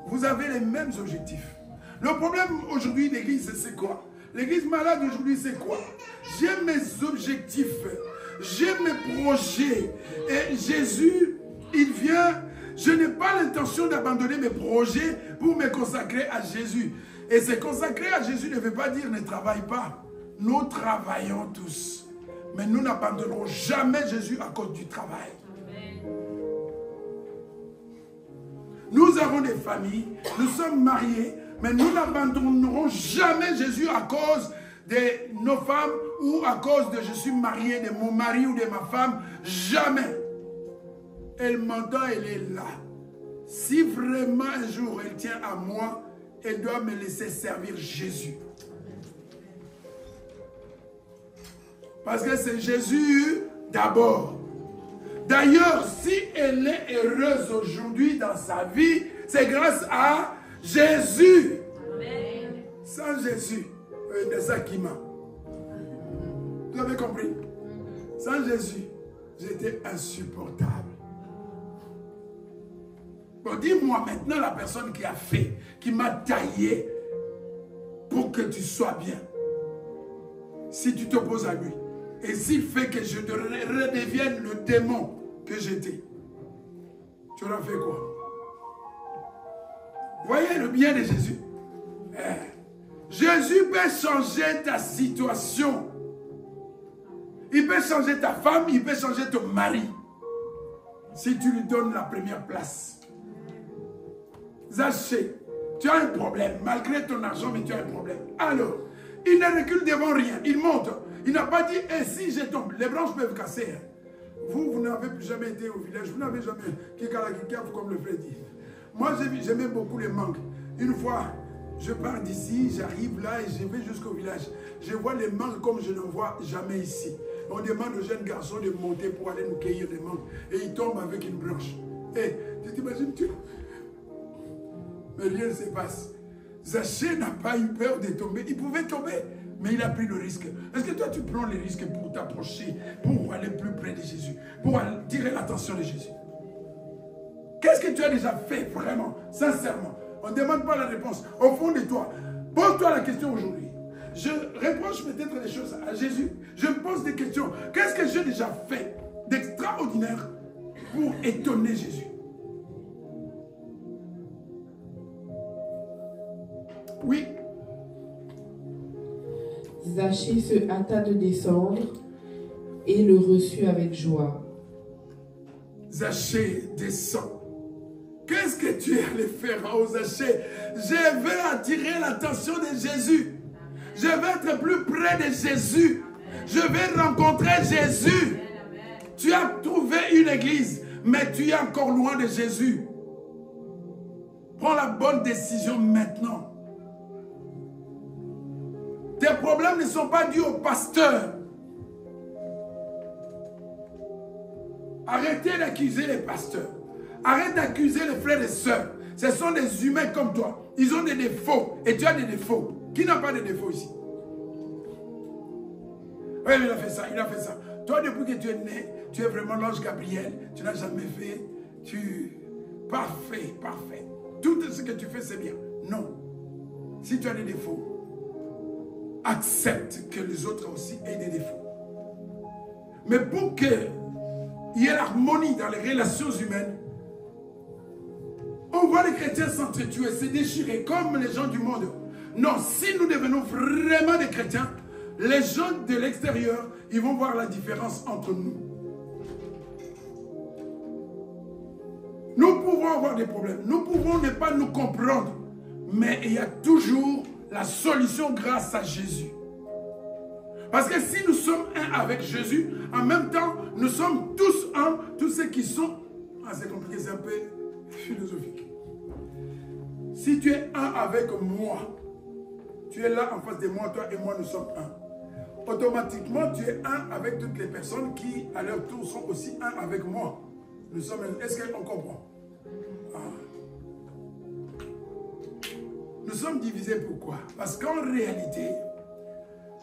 vous avez les mêmes objectifs. Le problème aujourd'hui de l'église, c'est quoi? L'église malade aujourd'hui, c'est quoi? J'ai mes objectifs. J'ai mes projets. Et Jésus, il vient. Je n'ai pas l'intention d'abandonner mes projets pour me consacrer à Jésus. Et se consacrer à Jésus ne veut pas dire ne travaille pas. Nous travaillons tous. Mais nous n'abandonnerons jamais Jésus à cause du travail. Amen. Nous avons des familles, nous sommes mariés, mais nous n'abandonnerons jamais Jésus à cause de nos femmes ou à cause de je suis marié, de mon mari ou de ma femme. Jamais. Elle m'entend, elle est là. Si vraiment un jour elle tient à moi, elle doit me laisser servir Jésus. Parce que c'est Jésus d'abord. D'ailleurs, si elle est heureuse aujourd'hui dans sa vie, c'est grâce à Jésus. Amen. Sans Jésus, vous avez compris? Sans Jésus, j'étais insupportable. Bon, dis-moi maintenant la personne qui a fait, qui m'a taillé pour que tu sois bien. Si tu t'opposes à lui. Et s'il fait que je redevienne le démon que j'étais, tu auras fait quoi? Voyez le bien de Jésus. Jésus peut changer ta situation. Il peut changer ta femme, il peut changer ton mari. Si tu lui donnes la première place. Zaché, tu as un problème. Malgré ton argent, mais tu as un problème. Alors, il ne recule devant rien. Il monte. Il n'a pas dit, et si je tombe, les branches peuvent casser. Vous n'avez plus jamais été au village. Vous n'avez jamais kikala-kikaf comme le frère dit. Moi, j'aimais beaucoup les mangues. Une fois, je pars d'ici, j'arrive là et je vais jusqu'au village. Je vois les mangues comme je ne vois jamais ici. On demande aux jeunes garçons de monter pour aller nous cueillir des mangues. Et ils tombent avec une branche. Et tu t'imagines, mais rien ne se passe. Zaché n'a pas eu peur de tomber. Il pouvait tomber, mais il a pris le risque. Est-ce que toi, tu prends le risque pour t'approcher, pour aller plus près de Jésus, pour attirer l'attention de Jésus? Qu'est-ce que tu as déjà fait, vraiment, sincèrement? On ne demande pas la réponse. Au fond de toi, pose-toi la question aujourd'hui. Je reproche peut-être des choses à Jésus. Je me pose des questions. Qu'est-ce que j'ai déjà fait d'extraordinaire pour étonner Jésus? Oui. Zaché se hâta de descendre et le reçut avec joie. Zaché descend. Qu'est-ce que tu es allé faire à Zaché? Je veux attirer l'attention de Jésus. Je veux être plus près de Jésus. Je vais rencontrer Jésus. Tu as trouvé une église, mais tu es encore loin de Jésus. Prends la bonne décision maintenant. Tes problèmes ne sont pas dus au pasteur. Arrêtez d'accuser les pasteurs. Arrête d'accuser les frères et sœurs. Ce sont des humains comme toi. Ils ont des défauts. Et tu as des défauts. Qui n'a pas de défauts ici? Oui, il a fait ça, il a fait ça. Toi, depuis que tu es né, tu es vraiment l'ange Gabriel. Tu n'as jamais fait. Parfait, parfait. Tout ce que tu fais, c'est bien. Non. Si tu as des défauts, accepte que les autres aussi aient des défauts. Mais pour qu'il y ait l'harmonie dans les relations humaines, on voit les chrétiens s'entretuer, se déchirer comme les gens du monde. Non, si nous devenons vraiment des chrétiens, les gens de l'extérieur, ils vont voir la différence entre nous. Nous pouvons avoir des problèmes, nous pouvons ne pas nous comprendre, mais il y a toujours la solution grâce à Jésus. Parce que si nous sommes un avec Jésus, en même temps, nous sommes tous un, tous ceux qui sont... Ah, c'est compliqué, c'est un peu philosophique. Si tu es un avec moi, tu es là en face de moi, toi et moi, nous sommes un. Automatiquement, tu es un avec toutes les personnes qui, à leur tour, sont aussi un avec moi. Nous sommes un. Est-ce qu'on comprend? Ah. Nous sommes divisés pourquoi? Parce qu'en réalité,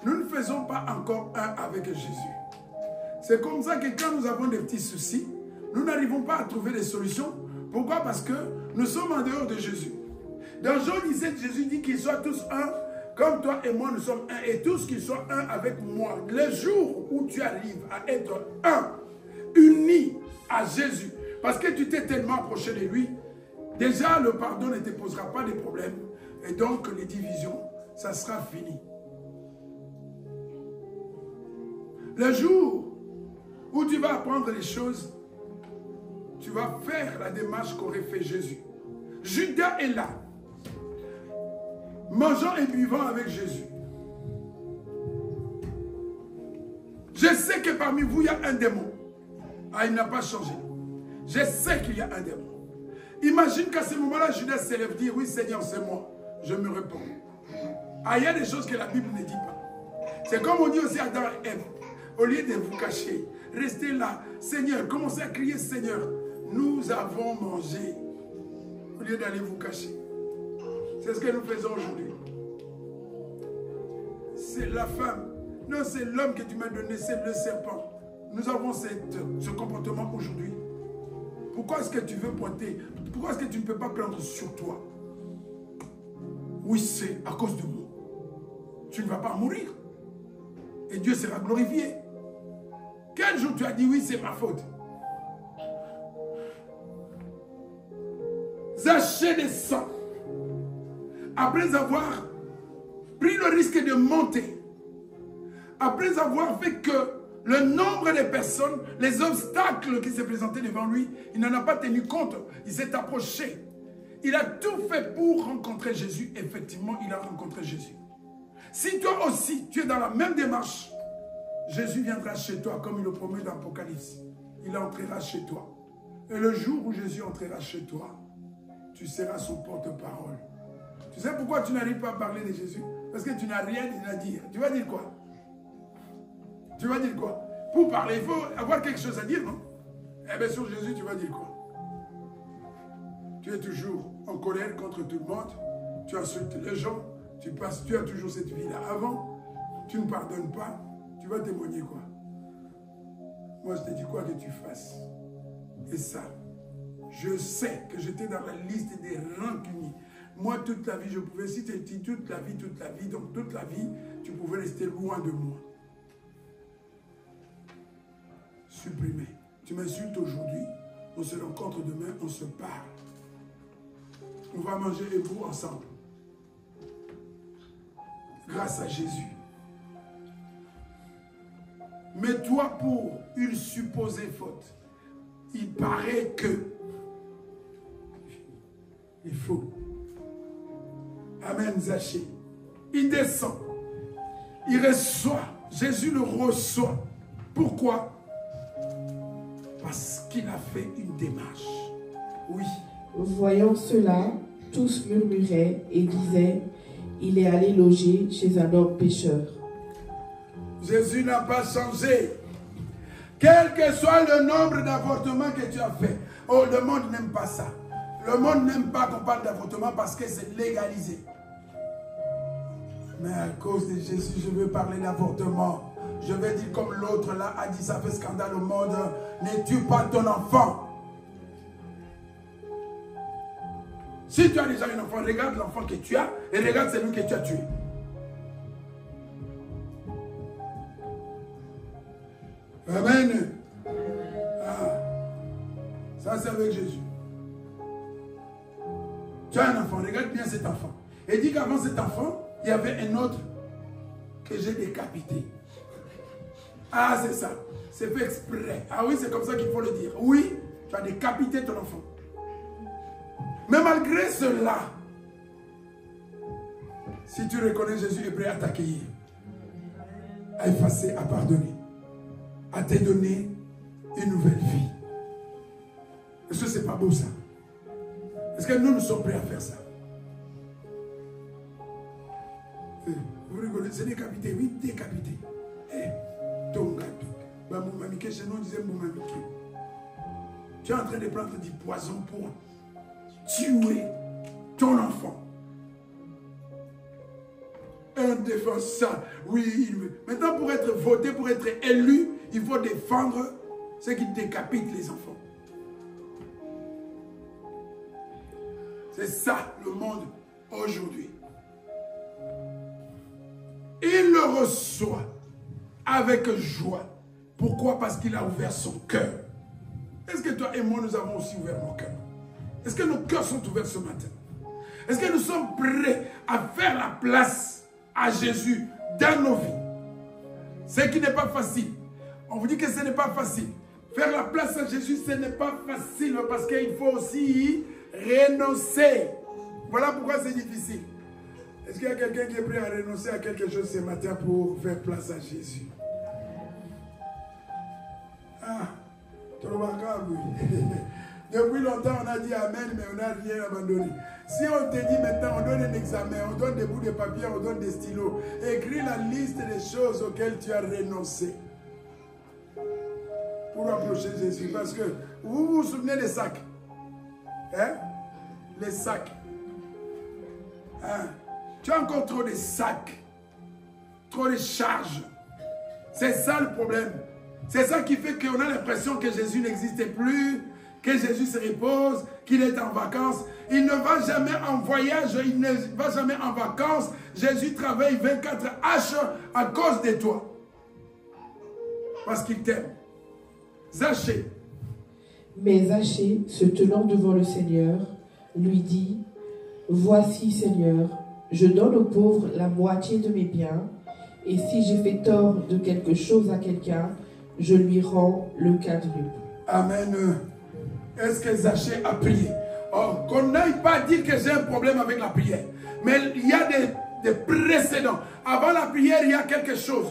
nous ne faisons pas encore un avec Jésus. C'est comme ça que quand nous avons des petits soucis, nous n'arrivons pas à trouver des solutions. Pourquoi? Parce que nous sommes en dehors de Jésus. Dans Jean 17, Jésus dit qu'ils soient tous un, comme toi et moi nous sommes un, et tous qu'ils soient un avec moi. Le jour où tu arrives à être un, uni à Jésus, parce que tu t'es tellement approché de lui, déjà le pardon ne te posera pas de problème. Et donc les divisions, ça sera fini. Le jour où tu vas apprendre les choses, tu vas faire la démarche qu'aurait fait Jésus. Judas est là, mangeant et buvant avec Jésus. Je sais que parmi vous, il y a un démon. Ah, il n'a pas changé. Je sais qu'il y a un démon. Imagine qu'à ce moment-là, Judas se lève dire, oui Seigneur, c'est moi. Je me réponds. Ah, il y a des choses que la Bible ne dit pas. C'est comme on dit aussi à Adam et Ève. Au lieu de vous cacher, restez là. Seigneur, commencez à crier, Seigneur, nous avons mangé. Au lieu d'aller vous cacher. C'est ce que nous faisons aujourd'hui. C'est la femme. Non, c'est l'homme que tu m'as donné, c'est le serpent. Nous avons ce comportement aujourd'hui. Pourquoi est-ce que tu veux porter? Pourquoi est-ce que tu ne peux pas prendre sur toi? Oui, c'est à cause de moi. Tu ne vas pas mourir. Et Dieu sera glorifié. Quel jour tu as dit oui, c'est ma faute? Zachée descend. Après avoir pris le risque de monter, après avoir fait que le nombre de personnes, les obstacles qui se présentaient devant lui, il n'en a pas tenu compte. Il s'est approché. Il a tout fait pour rencontrer Jésus. Effectivement, il a rencontré Jésus. Si toi aussi, tu es dans la même démarche, Jésus viendra chez toi, comme il le promet dans l'Apocalypse. Il entrera chez toi. Et le jour où Jésus entrera chez toi, tu seras son porte-parole. Tu sais pourquoi tu n'arrives pas à parler de Jésus? Parce que tu n'as rien à dire. Tu vas dire quoi? Tu vas dire quoi? Pour parler, il faut avoir quelque chose à dire, non? Eh bien, sur Jésus, tu vas dire quoi? Tu es toujours en colère contre tout le monde. Tu insultes les gens. Tu as toujours cette vie-là. Avant, tu ne pardonnes pas. Tu vas témoigner quoi? Moi, je te dis quoi que tu fasses. Et ça, je sais que j'étais dans la liste des rancuniers. Moi, toute la vie, je pouvais, si tu as dit toute la vie, donc toute la vie, tu pouvais rester loin de moi. Supprimer. Tu m'insultes aujourd'hui, on se rencontre demain, on se parle. On va manger et boire ensemble. Grâce à Jésus. Mais toi, pour une supposée faute, il paraît que il faut. Amen, Zachée. Il descend. Il reçoit. Jésus le reçoit. Pourquoi? Parce qu'il a fait une démarche. Oui. Voyant cela, tous murmuraient et disaient, il est allé loger chez un homme pécheur. Jésus n'a pas changé. Quel que soit le nombre d'avortements que tu as fait. Oh, le monde n'aime pas ça. Le monde n'aime pas qu'on parle d'avortement parce que c'est légalisé. Mais à cause de Jésus, je veux parler d'avortement. Je vais dire comme l'autre là a dit, ça fait scandale au monde. Ne tue pas ton enfant. Si tu as déjà un enfant, regarde l'enfant que tu as et regarde celui que tu as tué. Amen. Ah. Ça c'est avec Jésus. Tu as un enfant, regarde bien cet enfant. Et dis qu'avant cet enfant, il y avait un autre que j'ai décapité. Ah, c'est ça. C'est fait exprès. Ah oui, c'est comme ça qu'il faut le dire. Oui, tu as décapité ton enfant. Mais malgré cela, si tu reconnais Jésus est prêt à t'accueillir, à effacer, à pardonner, à te donner une nouvelle vie. Est-ce que c'est pas beau ça? Est-ce que nous sommes prêts à faire ça? Vous rigolez, c'est décapité, oui, décapité. Ton gâteau. Tu es en train de prendre du poison pour tuer ton enfant. Un défenseur, oui. Maintenant, pour être voté, pour être élu, il faut défendre ceux qui décapitent les enfants. C'est ça le monde aujourd'hui. Il le reçoit avec joie. Pourquoi? Parce qu'il a ouvert son cœur. Est-ce que toi et moi, nous avons aussi ouvert nos cœurs? Est-ce que nos cœurs sont ouverts ce matin? Est-ce que nous sommes prêts à faire la place à Jésus dans nos vies? Ce qui n'est pas facile. On vous dit que ce n'est pas facile. Faire la place à Jésus, ce n'est pas facile parce qu'il faut aussi renoncer. Voilà pourquoi c'est difficile. Est-ce qu'il y a quelqu'un qui est prêt à renoncer à quelque chose ce matin pour faire place à Jésus? Ah, depuis longtemps, on a dit Amen, mais on n'a rien abandonné. Si on te dit maintenant, on donne un examen, on donne des bouts de papier, on donne des stylos, écris la liste des choses auxquelles tu as renoncé pour approcher Jésus. Parce que vous vous souvenez des sacs? Hein? Les sacs. Hein? Tu as encore trop de sacs, trop de charges. C'est ça le problème. C'est ça qui fait qu'on a l'impression que Jésus n'existe plus, que Jésus se repose, qu'il est en vacances. Il ne va jamais en voyage, il ne va jamais en vacances. Jésus travaille 24h à cause de toi. Parce qu'il t'aime. Zachée. Mais Zachée, se tenant devant le Seigneur, lui dit, « Voici, Seigneur, je donne aux pauvres la moitié de mes biens, et si j'ai fait tort de quelque chose à quelqu'un, je lui rends le quadruple. » Amen. Est-ce que Zachée a prié? Oh, qu'on n'aille pas dire que j'ai un problème avec la prière. Mais il y a des précédents. Avant la prière, il y a quelque chose.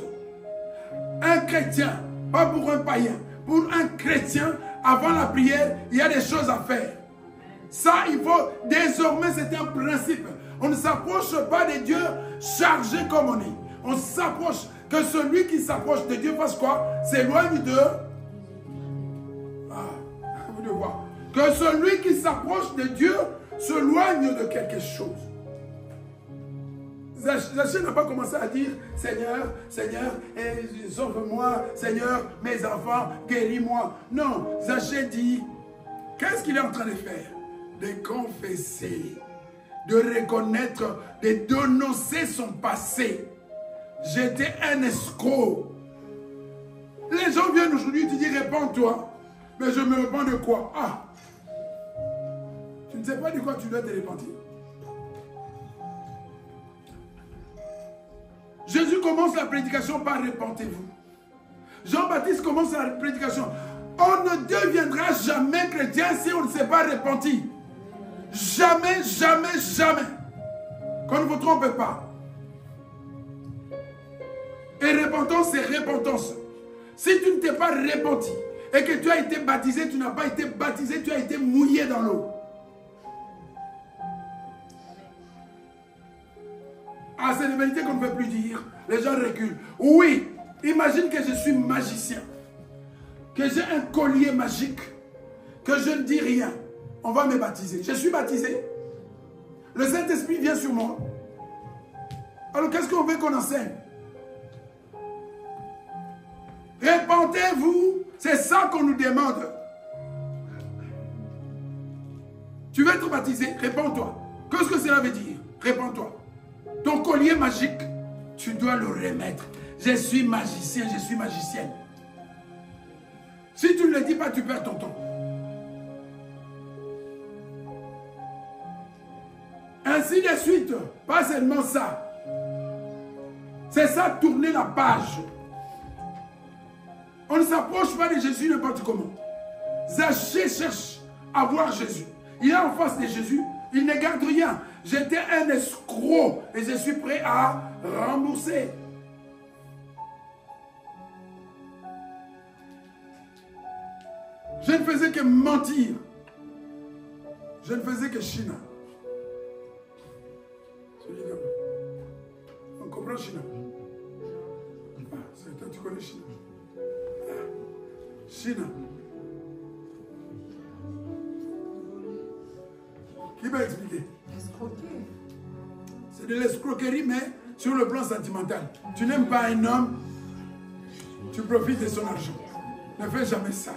Un chrétien, pas pour un païen, pour un chrétien, avant la prière, il y a des choses à faire. Ça, il faut, désormais, c'est un principe. On ne s'approche pas de Dieu chargé comme on est. On s'approche, que celui qui s'approche de Dieu fasse quoi? S'éloigne de... Ah, vous devez voir. Que celui qui s'approche de Dieu s'éloigne de quelque chose. Zachée n'a pas commencé à dire, Seigneur, Seigneur, sauve-moi, Seigneur, mes enfants, guéris-moi. Non, Zachée dit, qu'est-ce qu'il est en train de faire? De confesser, de reconnaître, de dénoncer son passé. J'étais un escroc. Les gens viennent aujourd'hui, tu dis, répands-toi. Mais je me répands de quoi? Ah, tu ne sais pas de quoi tu dois te repentir. Jésus commence la prédication par repentez-vous. Jean-Baptiste commence la prédication. On ne deviendra jamais chrétien si on ne s'est pas repenti. Jamais, jamais, jamais. Qu'on ne vous trompe pas. Et repentance, c'est repentance. Si tu ne t'es pas repenti et que tu as été baptisé, tu n'as pas été baptisé, tu as été mouillé dans l'eau. Ah, c'est une vérité qu'on ne peut plus dire. Les gens reculent. Oui, imagine que je suis magicien, que j'ai un collier magique, que je ne dis rien. On va me baptiser. Je suis baptisé. Le Saint-Esprit vient sur moi. Alors qu'est-ce qu'on veut qu'on enseigne? Répentez-vous. C'est ça qu'on nous demande. Tu veux être baptisé? Répands-toi. Qu'est-ce que cela veut dire? Répands-toi. Ton collier magique, tu dois le remettre. Je suis magicien, je suis magicienne. Si tu ne le dis pas, tu perds ton temps. Ainsi de suite, pas seulement ça. C'est ça, tourner la page. On ne s'approche pas de Jésus n'importe comment. Zachée cherche à voir Jésus. Il est en face de Jésus, il ne garde rien. J'étais un escroc et je suis prêt à rembourser. Je ne faisais que mentir. Je ne faisais que chiner. On comprend China? Ah, toi, tu connais China? China. Qui va expliquer? C'est de l'escroquerie, mais sur le plan sentimental. Tu n'aimes pas un homme, tu profites de son argent. Ne fais jamais ça.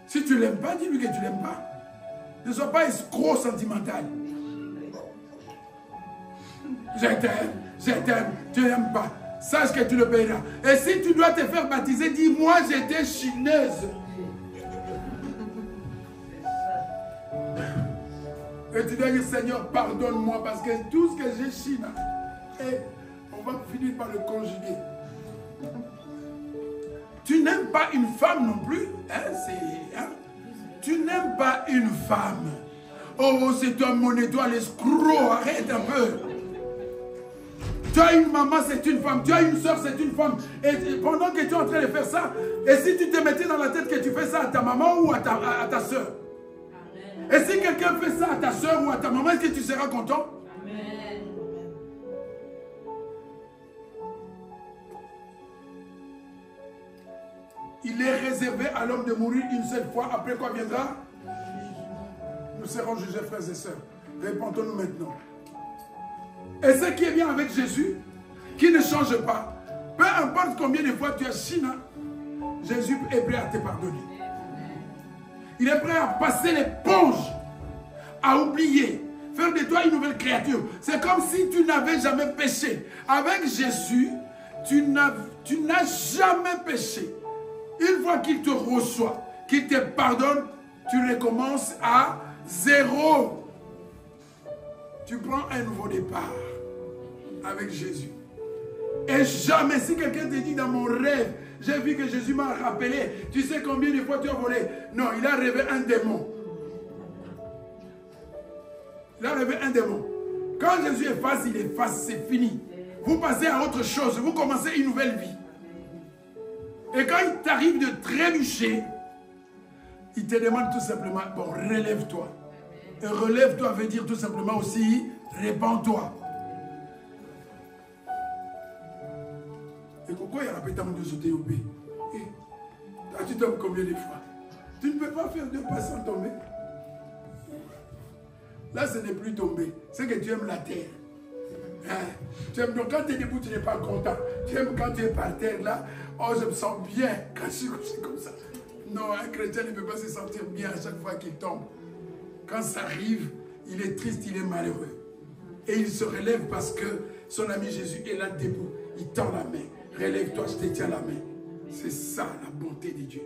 Si tu ne l'aimes pas, dis-lui que tu ne l'aimes pas. Ne sois pas escroc sentimental. Je t'aime, tu n'aimes pas. Sache que tu le paieras. Et si tu dois te faire baptiser, dis-moi, j'étais chineuse. Et tu dois dire, Seigneur, pardonne-moi parce que tout ce que j'ai chine, et on va finir par le conjuguer. Tu n'aimes pas une femme non plus. Hein, tu n'aimes pas une femme. Oh, c'est toi mon étoile, escroc, arrête un peu. Tu as une maman, c'est une femme. Tu as une soeur, c'est une femme. Et pendant que tu es en train de faire ça, et si tu te mettais dans la tête que tu fais ça à ta maman ou à ta soeur? Et si quelqu'un fait ça à ta soeur ou à ta maman, est-ce que tu seras content? Amen. Il est réservé à l'homme de mourir une seule fois. Après quoi viendra? Nous serons jugés, frères et sœurs. Répentons-nous maintenant. Et ce qui est bien avec Jésus, qui ne change pas, peu importe combien de fois tu as chine, Jésus est prêt à te pardonner. Il est prêt à passer l'éponge, à oublier, faire de toi une nouvelle créature. C'est comme si tu n'avais jamais péché. Avec Jésus, tu n'as jamais péché. Une fois qu'il te reçoit, qu'il te pardonne, tu recommences à zéro. Tu prends un nouveau départ avec Jésus. Et jamais, si quelqu'un te dit dans mon rêve, j'ai vu que Jésus m'a rappelé, tu sais combien de fois tu as volé? Non, il a rêvé un démon. Il a rêvé un démon. Quand Jésus efface, il efface, c'est fini. Vous passez à autre chose, vous commencez une nouvelle vie. Et quand il t'arrive de trébucher, il te demande tout simplement, bon, relève-toi. Et relève-toi veut dire tout simplement aussi, répands-toi. Et pourquoi il y a répété de sauter au pays? Toi, tu tombes combien de fois? Tu ne peux pas faire 2 pas sans tomber. Là, ce n'est plus tomber. C'est que tu aimes la terre. Hein? Tu aimes, donc quand tu es debout, tu n'es pas content. Tu aimes quand tu es par terre, là. Oh, je me sens bien quand je suis comme ça. Non, un chrétien ne peut pas se sentir bien à chaque fois qu'il tombe. Quand ça arrive, il est triste, il est malheureux. Et il se relève parce que son ami Jésus est là debout. Il tend la main. Relève-toi, je te tiens la main. C'est ça la bonté de Dieu.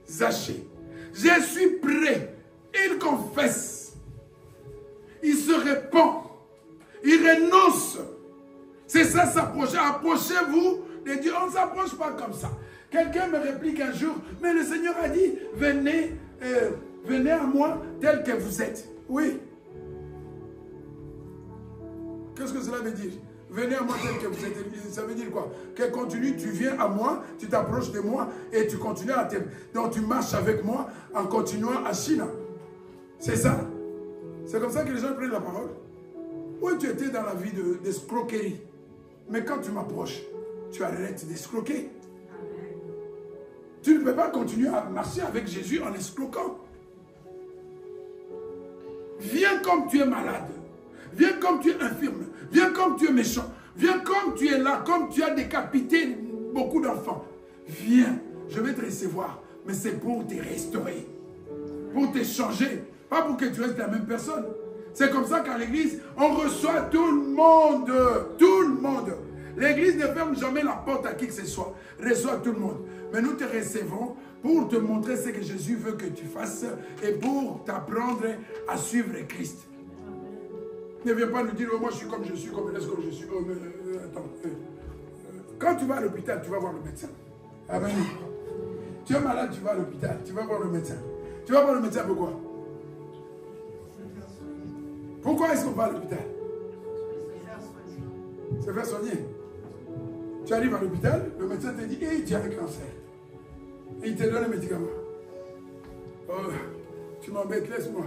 Zachée, je suis prêt. Il confesse. Il se répand. Il renonce. C'est ça s'approcher. Approchez-vous de Dieu. On ne s'approche pas comme ça. Quelqu'un me réplique un jour, mais le Seigneur a dit, venez, venez à moi tel que vous êtes. Oui. Qu'est-ce que cela veut dire? Venez à moi tel que vous êtes. Ça veut dire quoi? Que continue, tu viens à moi, tu t'approches de moi et tu continues à te... Donc tu marches avec moi en continuant à Chine. C'est ça. C'est comme ça que les gens prennent la parole. Oui, tu étais dans la vie d'escroquerie. Mais quand tu m'approches, tu arrêtes d'escroquer. Tu ne peux pas continuer à marcher avec Jésus en escroquant. Viens comme tu es malade. Viens comme tu es infirme. Viens comme tu es méchant. Viens comme tu es là, comme tu as décapité beaucoup d'enfants. Viens, je vais te recevoir. Mais c'est pour te restaurer. Pour te changer. Pas pour que tu restes la même personne. C'est comme ça qu'à l'église, on reçoit tout le monde. Tout le monde. L'église ne ferme jamais la porte à qui que ce soit. Reçoit tout le monde. Mais nous te recevons pour te montrer ce que Jésus veut que tu fasses et pour t'apprendre à suivre Christ. Ne viens pas nous dire, oh, moi je suis comme je suis, comme je suis. Oh, attends. Quand tu vas à l'hôpital, tu vas voir le médecin. Amen. Tu es malade, tu vas à l'hôpital, tu vas voir le médecin. Tu vas voir le médecin pourquoi? Pourquoi est-ce qu'on va à l'hôpital? Se faire soigner. Tu arrives à l'hôpital, le médecin te dit, hey, tu as un cancer. Et il te donne les médicaments. Oh, tu m'embêtes, laisse-moi.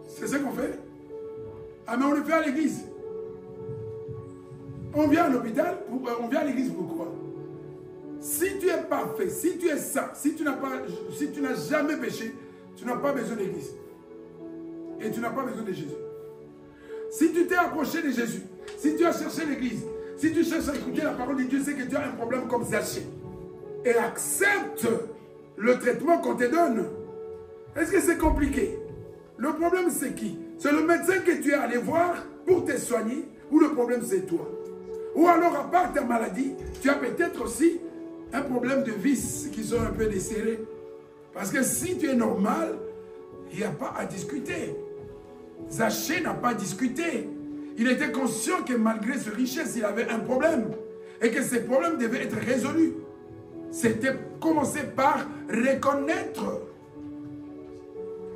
C'est ce qu'on fait. Ah, mais on le fait à l'église. On vient à l'hôpital, on vient à l'église pourquoi? Si tu es parfait, si tu es saint, si tu n'as jamais péché, tu n'as pas besoin d'église. Et tu n'as pas besoin de Jésus. Si tu t'es approché de Jésus, si tu as cherché l'église, si tu cherches à écouter la parole de Dieu, c'est que tu as un problème comme Zachée. Et accepte le traitement qu'on te donne. Est-ce que c'est compliqué? Le problème c'est qui? C'est le médecin que tu es allé voir pour te soigner ou le problème c'est toi? Ou alors à part ta maladie, tu as peut-être aussi un problème de vices qui sont un peu desserrés. Parce que si tu es normal, il n'y a pas à discuter. Zachée n'a pas discuté. Il était conscient que malgré sa richesse, il avait un problème. Et que ces problèmes devaient être résolus. C'était commencer par reconnaître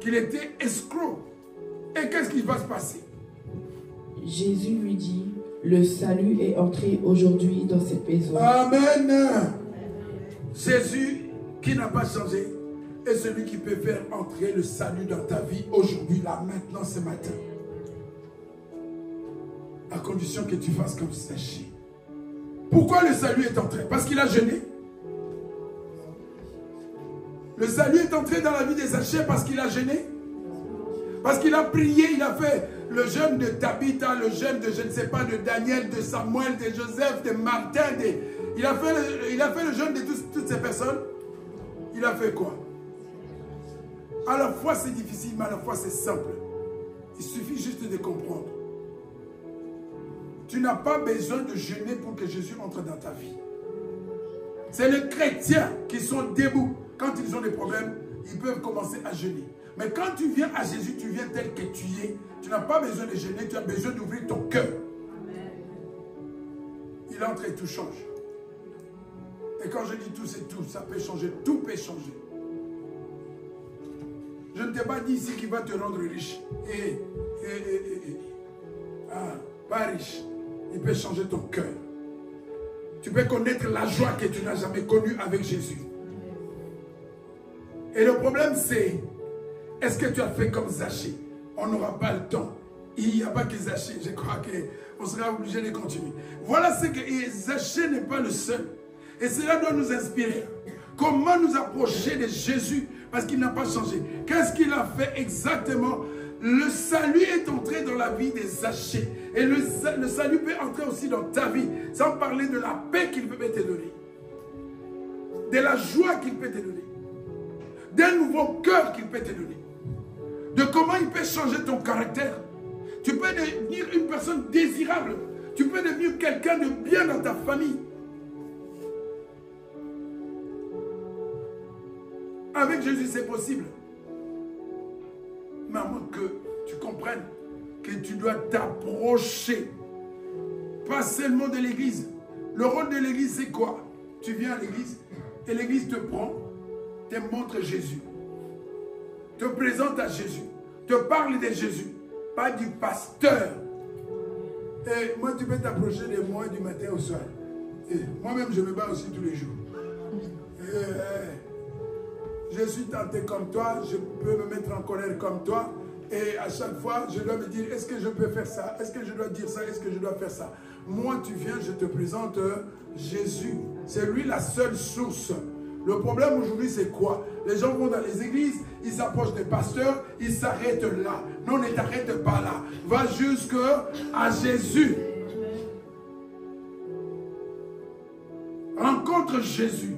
qu'il était escroc. Et qu'est-ce qui va se passer? Jésus lui dit, le salut est entré aujourd'hui dans cette maison. Amen. Jésus, qui n'a pas changé, est celui qui peut faire entrer le salut dans ta vie aujourd'hui, là, maintenant, ce matin. À condition que tu fasses comme Zachée. Pourquoi le salut est entré? Parce qu'il a jeûné. Le salut est entré dans la vie de Zachée parce qu'il a jeûné. Parce qu'il a prié, il a fait le jeûne de Tabitha, le jeûne de, je ne sais pas, de Daniel, de Samuel, de Joseph, de Martin. Il a fait le jeûne de toutes ces personnes. Il a fait quoi? À la fois c'est difficile, mais à la fois c'est simple. Il suffit juste de comprendre. Tu n'as pas besoin de jeûner pour que Jésus entre dans ta vie. C'est les chrétiens qui sont debout. Quand ils ont des problèmes, ils peuvent commencer à jeûner. Mais quand tu viens à Jésus, tu viens tel que tu es. Tu n'as pas besoin de jeûner, tu as besoin d'ouvrir ton cœur. Il entre et tout change. Et quand je dis tout, c'est tout. Ça peut changer. Tout peut changer. Je ne t'ai pas dit ici qu'il va te rendre riche. Pas riche. Il peut changer ton cœur. Tu peux connaître la joie que tu n'as jamais connue avec Jésus. Et le problème c'est, est-ce que tu as fait comme Zachée? On n'aura pas le temps. Il n'y a pas que Zachée. Je crois qu'on sera obligé de continuer. Voilà ce que Zachée n'est pas le seul. Et cela doit nous inspirer. Comment nous approcher de Jésus parce qu'il n'a pas changé. Qu'est-ce qu'il a fait exactement? Le salut est entré dans la vie des Zachée. Et le salut peut entrer aussi dans ta vie. Sans parler de la paix qu'il peut te donner. De la joie qu'il peut te donner. D'un nouveau cœur qu'il peut te donner. De comment il peut changer ton caractère. Tu peux devenir une personne désirable. Tu peux devenir quelqu'un de bien dans ta famille. Avec Jésus, c'est possible. Mais à moins que tu comprennes que tu dois t'approcher. Pas seulement de l'église. Le rôle de l'église, c'est quoi? Tu viens à l'église et l'église te prend, te montre Jésus. Te présente à Jésus. Te parle de Jésus. Pas du pasteur. Et moi, tu peux t'approcher de moi du matin au soir. Moi-même, je me bats aussi tous les jours. Je suis tenté comme toi, je peux me mettre en colère comme toi. Et à chaque fois, je dois me dire, est-ce que je peux faire ça? Est-ce que je dois dire ça? Est-ce que je dois faire ça? Moi, tu viens, je te présente Jésus. C'est lui la seule source. Le problème aujourd'hui, c'est quoi? Les gens vont dans les églises, ils s'approchent des pasteurs, ils s'arrêtent là. Non, ne t'arrête pas là. Va jusqu'à Jésus. Rencontre Jésus.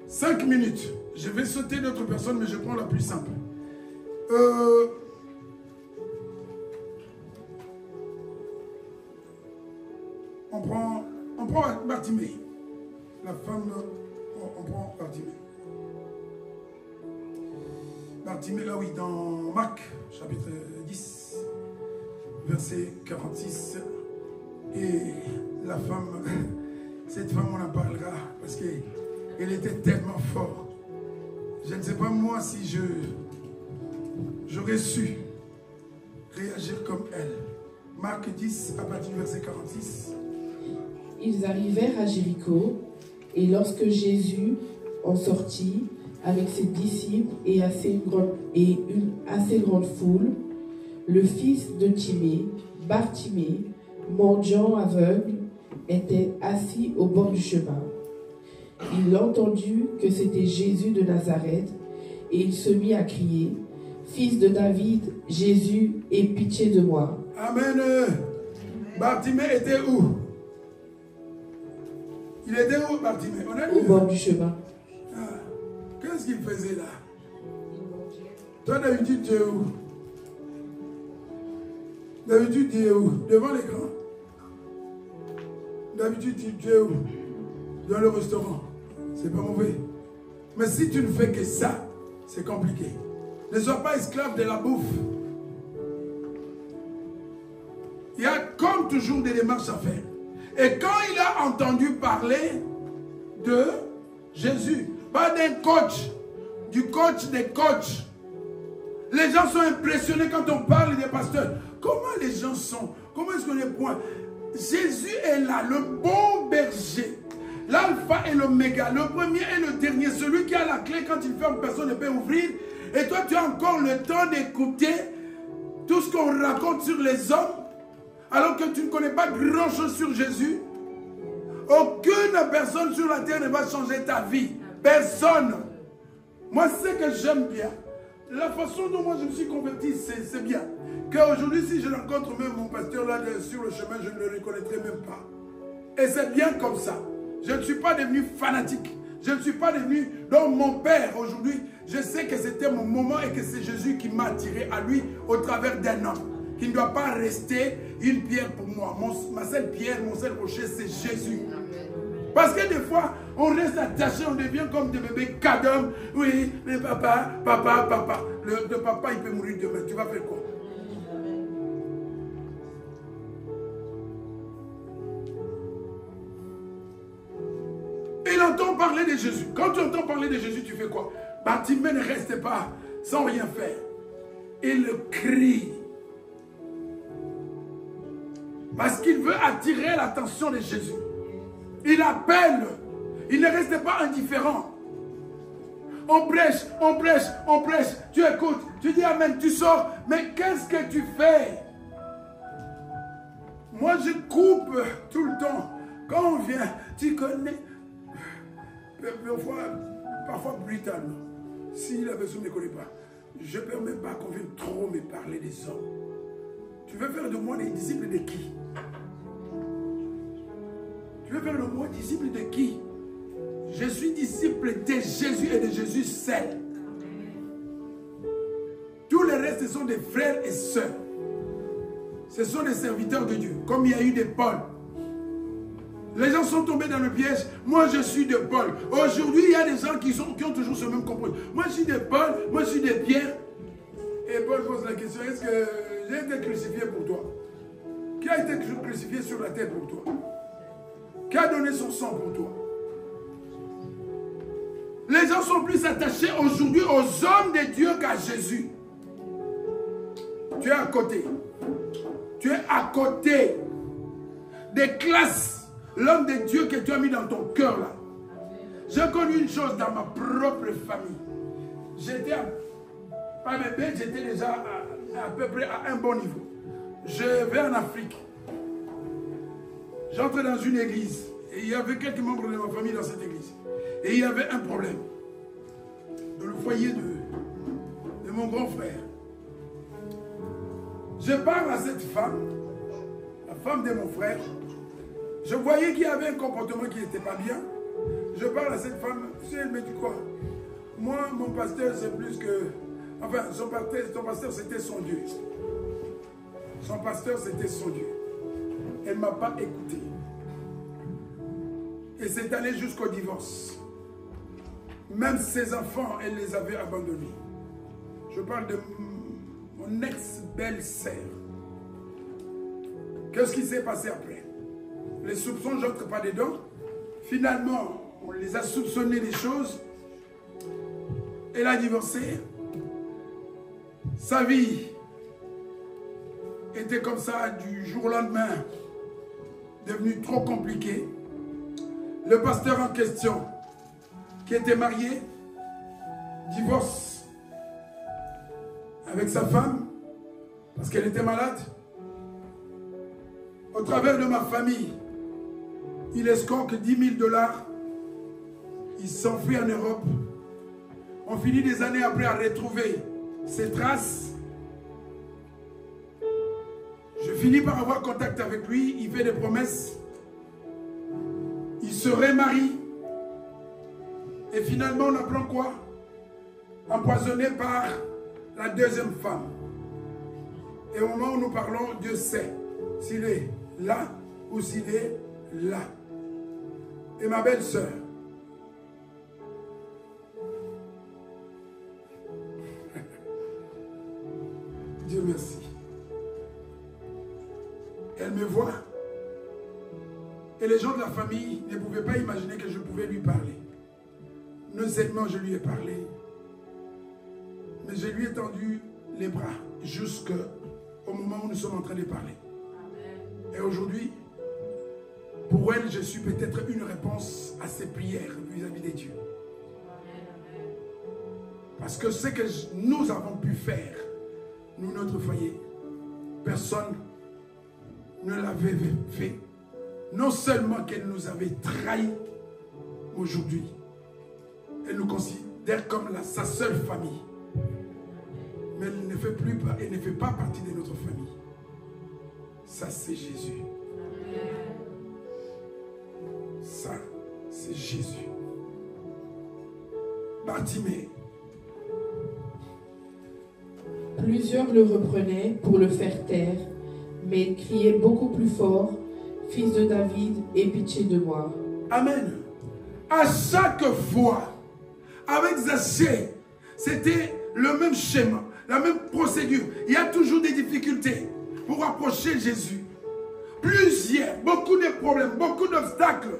5 minutes. Je vais sauter d'autres personnes, mais je prends la plus simple. On prend Bartimée. La femme, on prend Bartimée. Bartimée, là oui, dans Marc, chapitre 10, verset 46. Et la femme, cette femme, on en parlera, parce que elle était tellement forte. Je ne sais pas moi si j'aurais su réagir comme elle. Marc 10, à partir du verset 46. Ils arrivèrent à Jéricho, et lorsque Jésus en sortit avec ses disciples et une assez grande foule, le fils de Timée, Bartimée, mendiant aveugle, était assis au bord du chemin. Il entendit que c'était Jésus de Nazareth, et il se mit à crier, « Fils de David, Jésus, aie pitié de moi. » Amen. Bartimée était où? Il était où, Bartimée? Au bord du chemin. Qu'est-ce qu'il faisait là? Toi, d'habitude, tu es où? D'habitude, tu es où? Devant l'écran. D'habitude, tu es où? Dans le restaurant. C'est pas mauvais. Mais si tu ne fais que ça, c'est compliqué. Ne sois pas esclave de la bouffe. Il y a comme toujours des démarches à faire. Et quand il a entendu parler de Jésus, pas d'un coach, du coach des coachs. Les gens sont impressionnés quand on parle des pasteurs. Comment les gens sont? Comment est-ce qu'on est point? Jésus est là, le bon berger. L'alpha et l'oméga, le premier et le dernier, celui qui a la clé quand il ferme, personne ne peut ouvrir. Et toi, tu as encore le temps d'écouter tout ce qu'on raconte sur les hommes, alors que tu ne connais pas grand-chose sur Jésus. Aucune personne sur la terre ne va changer ta vie. Personne. Moi, ce que j'aime bien, la façon dont moi je me suis converti, c'est bien. Qu'aujourd'hui, si je rencontre même mon pasteur là sur le chemin, je ne le reconnaîtrai même pas. Et c'est bien comme ça. Je ne suis pas devenu fanatique. Je ne suis pas devenu... Donc mon père, aujourd'hui, je sais que c'était mon moment et que c'est Jésus qui m'a attiré à lui au travers d'un homme. Qui ne doit pas rester une pierre pour moi. Ma seule pierre, mon seul rocher, c'est Jésus. Parce que des fois, on reste attaché, on devient comme des bébés cadom. Oui, mais papa. Le papa, il peut mourir demain. Tu vas faire quoi? Il entend parler de Jésus. Quand tu entends parler de Jésus, tu fais quoi? Bartimée ne reste pas sans rien faire. Il crie. Parce qu'il veut attirer l'attention de Jésus. Il appelle. Il ne reste pas indifférent. On prêche, on prêche, on prêche. Tu écoutes, tu dis amen, tu sors. Mais qu'est-ce que tu fais? Moi, je coupe tout le temps. Quand on vient, tu connais. Parfois brutalement. Si la personne ne me connaît pas, je ne permets pas qu'on vienne trop me parler des hommes. Tu veux faire de moi des disciples de qui? Tu veux faire de moi disciple de qui? Je suis disciple de Jésus et de Jésus seul. Tous les restes sont des frères et sœurs. Ce sont des serviteurs de Dieu. Comme il y a eu des Paul. Les gens sont tombés dans le piège. Moi, je suis de Paul. Aujourd'hui, il y a des gens qui ont toujours ce même comportement. Moi, je suis de Paul. Moi, je suis de Pierre. Et Paul pose la question, est-ce que j'ai été crucifié pour toi? Qui a été crucifié sur la terre pour toi? Qui a donné son sang pour toi? Les gens sont plus attachés aujourd'hui aux hommes de Dieu qu'à Jésus. Tu es à côté. Tu es à côté des classes. L'homme de Dieu que tu as mis dans ton cœur là. J'ai connu une chose dans ma propre famille. J'étais pas bébé, j'étais déjà à peu près à un bon niveau. Je vais en Afrique. J'entre dans une église. Et il y avait quelques membres de ma famille dans cette église. Et il y avait un problème. Dans le foyer de mon grand frère. Je parle à cette femme, la femme de mon frère. Je voyais qu'il y avait un comportement qui n'était pas bien. Je parle à cette femme. Tu sais, elle me dit quoi? Moi, mon pasteur, c'est plus que... Enfin, son pasteur, c'était son Dieu. Son pasteur, c'était son Dieu. Elle ne m'a pas écouté. Et c'est allé jusqu'au divorce. Même ses enfants, elle les avait abandonnés. Je parle de mon ex-belle-sœur. Qu'est-ce qui s'est passé après? Les soupçons, je n'entre pas dedans. Finalement, on les a soupçonnés des choses. Elle a divorcé. Sa vie était comme ça du jour au lendemain, devenue trop compliquée. Le pasteur en question, qui était marié, divorce avec sa femme parce qu'elle était malade. Au travers de ma famille, il escompte 10 000 $. Il s'enfuit en Europe. On finit des années après à retrouver ses traces. Je finis par avoir contact avec lui. Il fait des promesses. Il se remarie. Et finalement, on apprend quoi? Empoisonné par la deuxième femme. Et au moment où nous parlons, Dieu sait s'il est là ou s'il est là. Et ma belle-sœur, Dieu merci. Elle me voit. Et les gens de la famille ne pouvaient pas imaginer que je pouvais lui parler. Non seulement je lui ai parlé, mais je lui ai tendu les bras jusqu'au moment où nous sommes en train de parler. Et aujourd'hui, pour elle, je suis peut-être une réponse à ses prières vis-à-vis de Dieu. Parce que ce que nous avons pu faire, nous, notre foyer, personne ne l'avait fait. Non seulement qu'elle nous avait trahis, aujourd'hui, elle nous considère comme sa seule famille. Mais elle ne fait pas partie de notre famille. Ça, c'est Jésus. Ça, C'est Jésus. Bartimée. Plusieurs le reprenaient pour le faire taire, mais il criait beaucoup plus fort, « Fils de David, aie pitié de moi. » Amen. À chaque fois, avec Zachée, c'était le même schéma, la même procédure. Il y a toujours des difficultés pour approcher Jésus. Plusieurs, beaucoup de problèmes, beaucoup d'obstacles.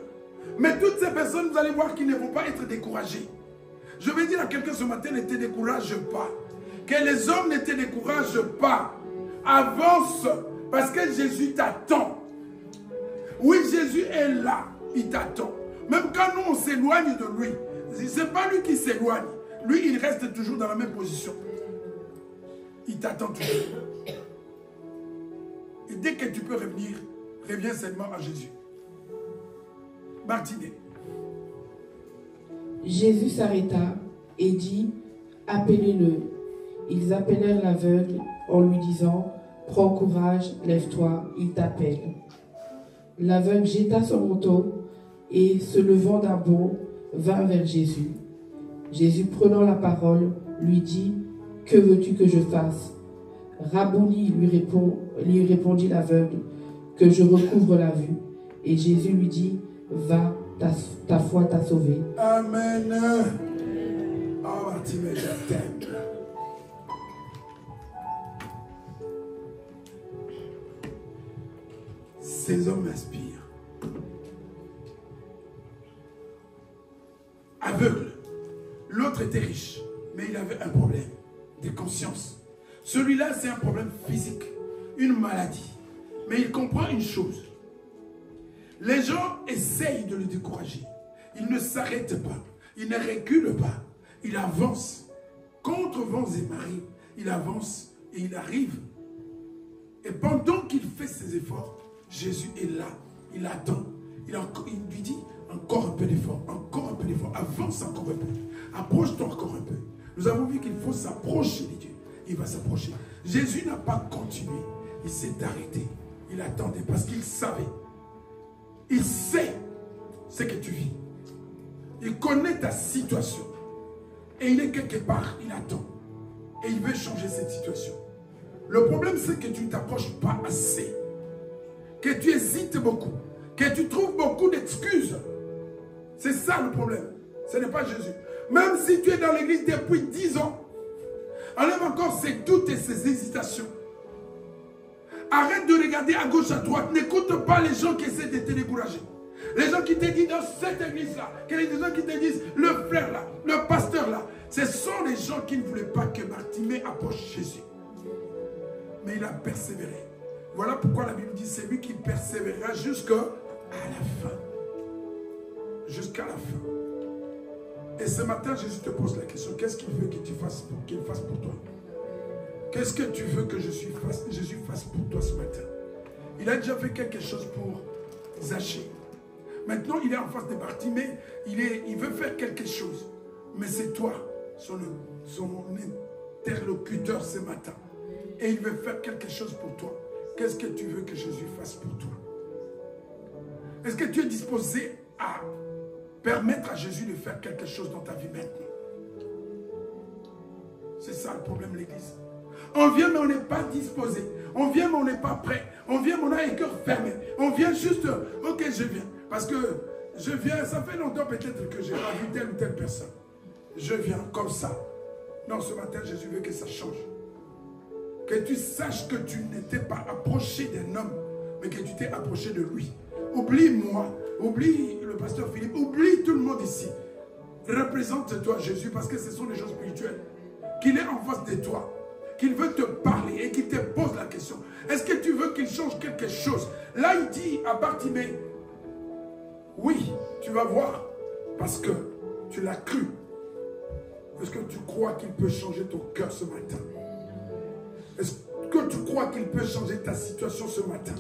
Mais toutes ces personnes, vous allez voir qu'ils ne vont pas être découragés. Je vais dire à quelqu'un ce matin, ne te décourage pas. Que les hommes ne te découragent pas. Avance, parce que Jésus t'attend. Oui, Jésus est là, il t'attend. Même quand nous, on s'éloigne de lui, ce n'est pas lui qui s'éloigne. Lui, il reste toujours dans la même position. Il t'attend toujours. Et dès que tu peux revenir, reviens seulement à Jésus. Bartimée. Jésus s'arrêta et dit, « Appelez-le. » Ils appelèrent l'aveugle en lui disant, « Prends courage, lève-toi, il t'appelle. » L'aveugle jeta son manteau et, se levant d'un bond, vint vers Jésus. Jésus, prenant la parole, lui dit, « Que veux-tu que je fasse ?» Rabouni, lui répondit l'aveugle, « Que je recouvre la vue. » Et Jésus lui dit, « Va, ta foi t'a sauvé. » Amen. Oh, Bartimée, je t'aime. Ces hommes m'inspirent. Aveugle. L'autre était riche, mais il avait un problème de conscience. Celui-là, c'est un problème physique, une maladie. Mais il comprend une chose. Les gens essayent de le décourager. Il ne s'arrête pas. Il ne recule pas. Il avance. Contre vents et marées, il avance et il arrive. Et pendant qu'il fait ses efforts, Jésus est là. Il attend. Il lui dit encore un peu d'effort. Encore un peu d'effort. Avance encore un peu. Approche-toi encore un peu. Nous avons vu qu'il faut s'approcher de Dieu. Il va s'approcher. Jésus n'a pas continué. Il s'est arrêté. Il attendait parce qu'il savait. Il sait ce que tu vis. Il connaît ta situation. Et il est quelque part, il attend. Et il veut changer cette situation. Le problème, c'est que tu ne t'approches pas assez. Que tu hésites beaucoup. Que tu trouves beaucoup d'excuses. C'est ça le problème. Ce n'est pas Jésus. Même si tu es dans l'église depuis 10 ans, enlève encore ces doutes et ces hésitations. Arrête de regarder à gauche, à droite. N'écoute pas les gens qui essaient de te décourager. Les gens qui te disent dans cette église-là, les gens qui te disent le frère là, le pasteur là. Ce sont les gens qui ne voulaient pas que Bartimée approche Jésus. Mais il a persévéré. Voilà pourquoi la Bible dit c'est lui qui persévérera jusqu'à la fin. Jusqu'à la fin. Et ce matin, Jésus te pose la question, qu'est-ce qu'il veut que tu fasses qu'il fasse pour toi? Qu'est-ce que tu veux que Jésus fasse pour toi ce matin? Il a déjà fait quelque chose pour Zachée. Maintenant, il est en face de Bartimée. Il veut faire quelque chose. Mais c'est toi, son interlocuteur ce matin. Et il veut faire quelque chose pour toi. Qu'est-ce que tu veux que Jésus fasse pour toi? Est-ce que tu es disposé à permettre à Jésus de faire quelque chose dans ta vie maintenant? C'est ça le problème de l'église. On vient mais on n'est pas disposé. On vient mais on n'est pas prêt. On vient mais on a les cœurs fermés. On vient juste, ok je viens. Parce que je viens, ça fait longtemps peut-être que je n'ai pas vu telle ou telle personne. Je viens comme ça. Non, ce matin Jésus veut que ça change. Que tu saches que tu n'étais pas approché d'un homme, mais que tu t'es approché de lui. Oublie moi, oublie le pasteur Philippe, oublie tout le monde ici. Représente-toi Jésus parce que ce sont des choses spirituelles. Qu'il est en face de toi, qu'il veut te parler et qu'il te pose la question. Est-ce que tu veux qu'il change quelque chose? Là, il dit à Bartimée, oui, tu vas voir, parce que tu l'as cru. Est-ce que tu crois qu'il peut changer ton cœur ce matin? Est-ce que tu crois qu'il peut changer ta situation ce matin?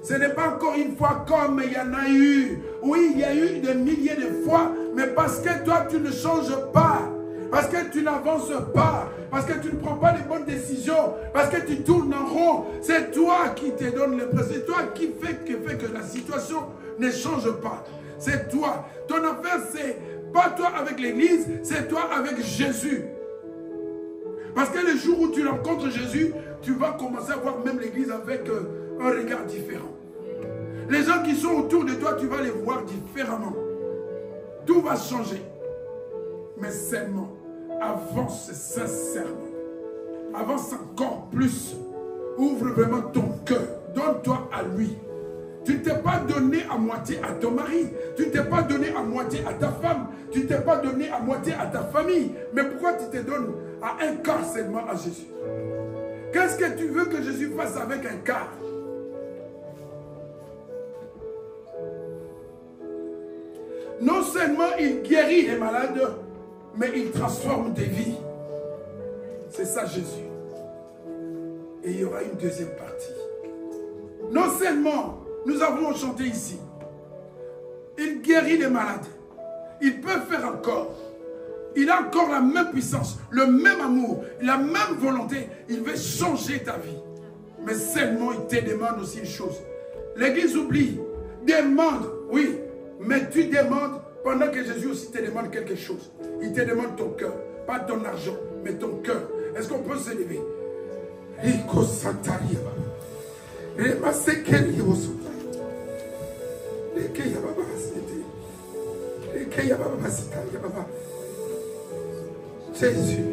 Ce n'est pas encore une fois comme il y en a eu. Oui, il y a eu des milliers de fois, mais parce que toi, tu ne changes pas. Parce que tu n'avances pas. Parce que tu ne prends pas les bonnes décisions. Parce que tu tournes en rond. C'est toi qui te donne l'impression. C'est toi qui fait que la situation ne change pas. c'est toi. Ton affaire, c'est pas toi avec l'église, c'est toi avec Jésus. Parce que le jour où tu rencontres Jésus, tu vas commencer à voir même l'église avec un regard différent. Les gens qui sont autour de toi, tu vas les voir différemment. Tout va changer. Mais seulement, avance sincèrement. Avance encore plus. Ouvre vraiment ton cœur. Donne-toi à lui. Tu ne t'es pas donné à moitié à ton mari. Tu ne t'es pas donné à moitié à ta femme. Tu ne t'es pas donné à moitié à ta famille. Mais pourquoi tu te donnes à un quart seulement à Jésus? Qu'est-ce que tu veux que Jésus fasse avec un quart? Non seulement il guérit les malades, mais il transforme des vies. C'est ça Jésus. Et il y aura une deuxième partie. Non seulement nous avons chanté ici, il guérit les malades. Il peut faire encore. Il a encore la même puissance, le même amour, la même volonté. Il veut changer ta vie. Mais seulement il te demande aussi une chose. L'église oublie. Demande, oui. Mais tu demandes pendant que Jésus aussi te demande quelque chose. Il te demande ton cœur. Pas ton argent, mais ton cœur. Est-ce qu'on peut se lever? Jésus.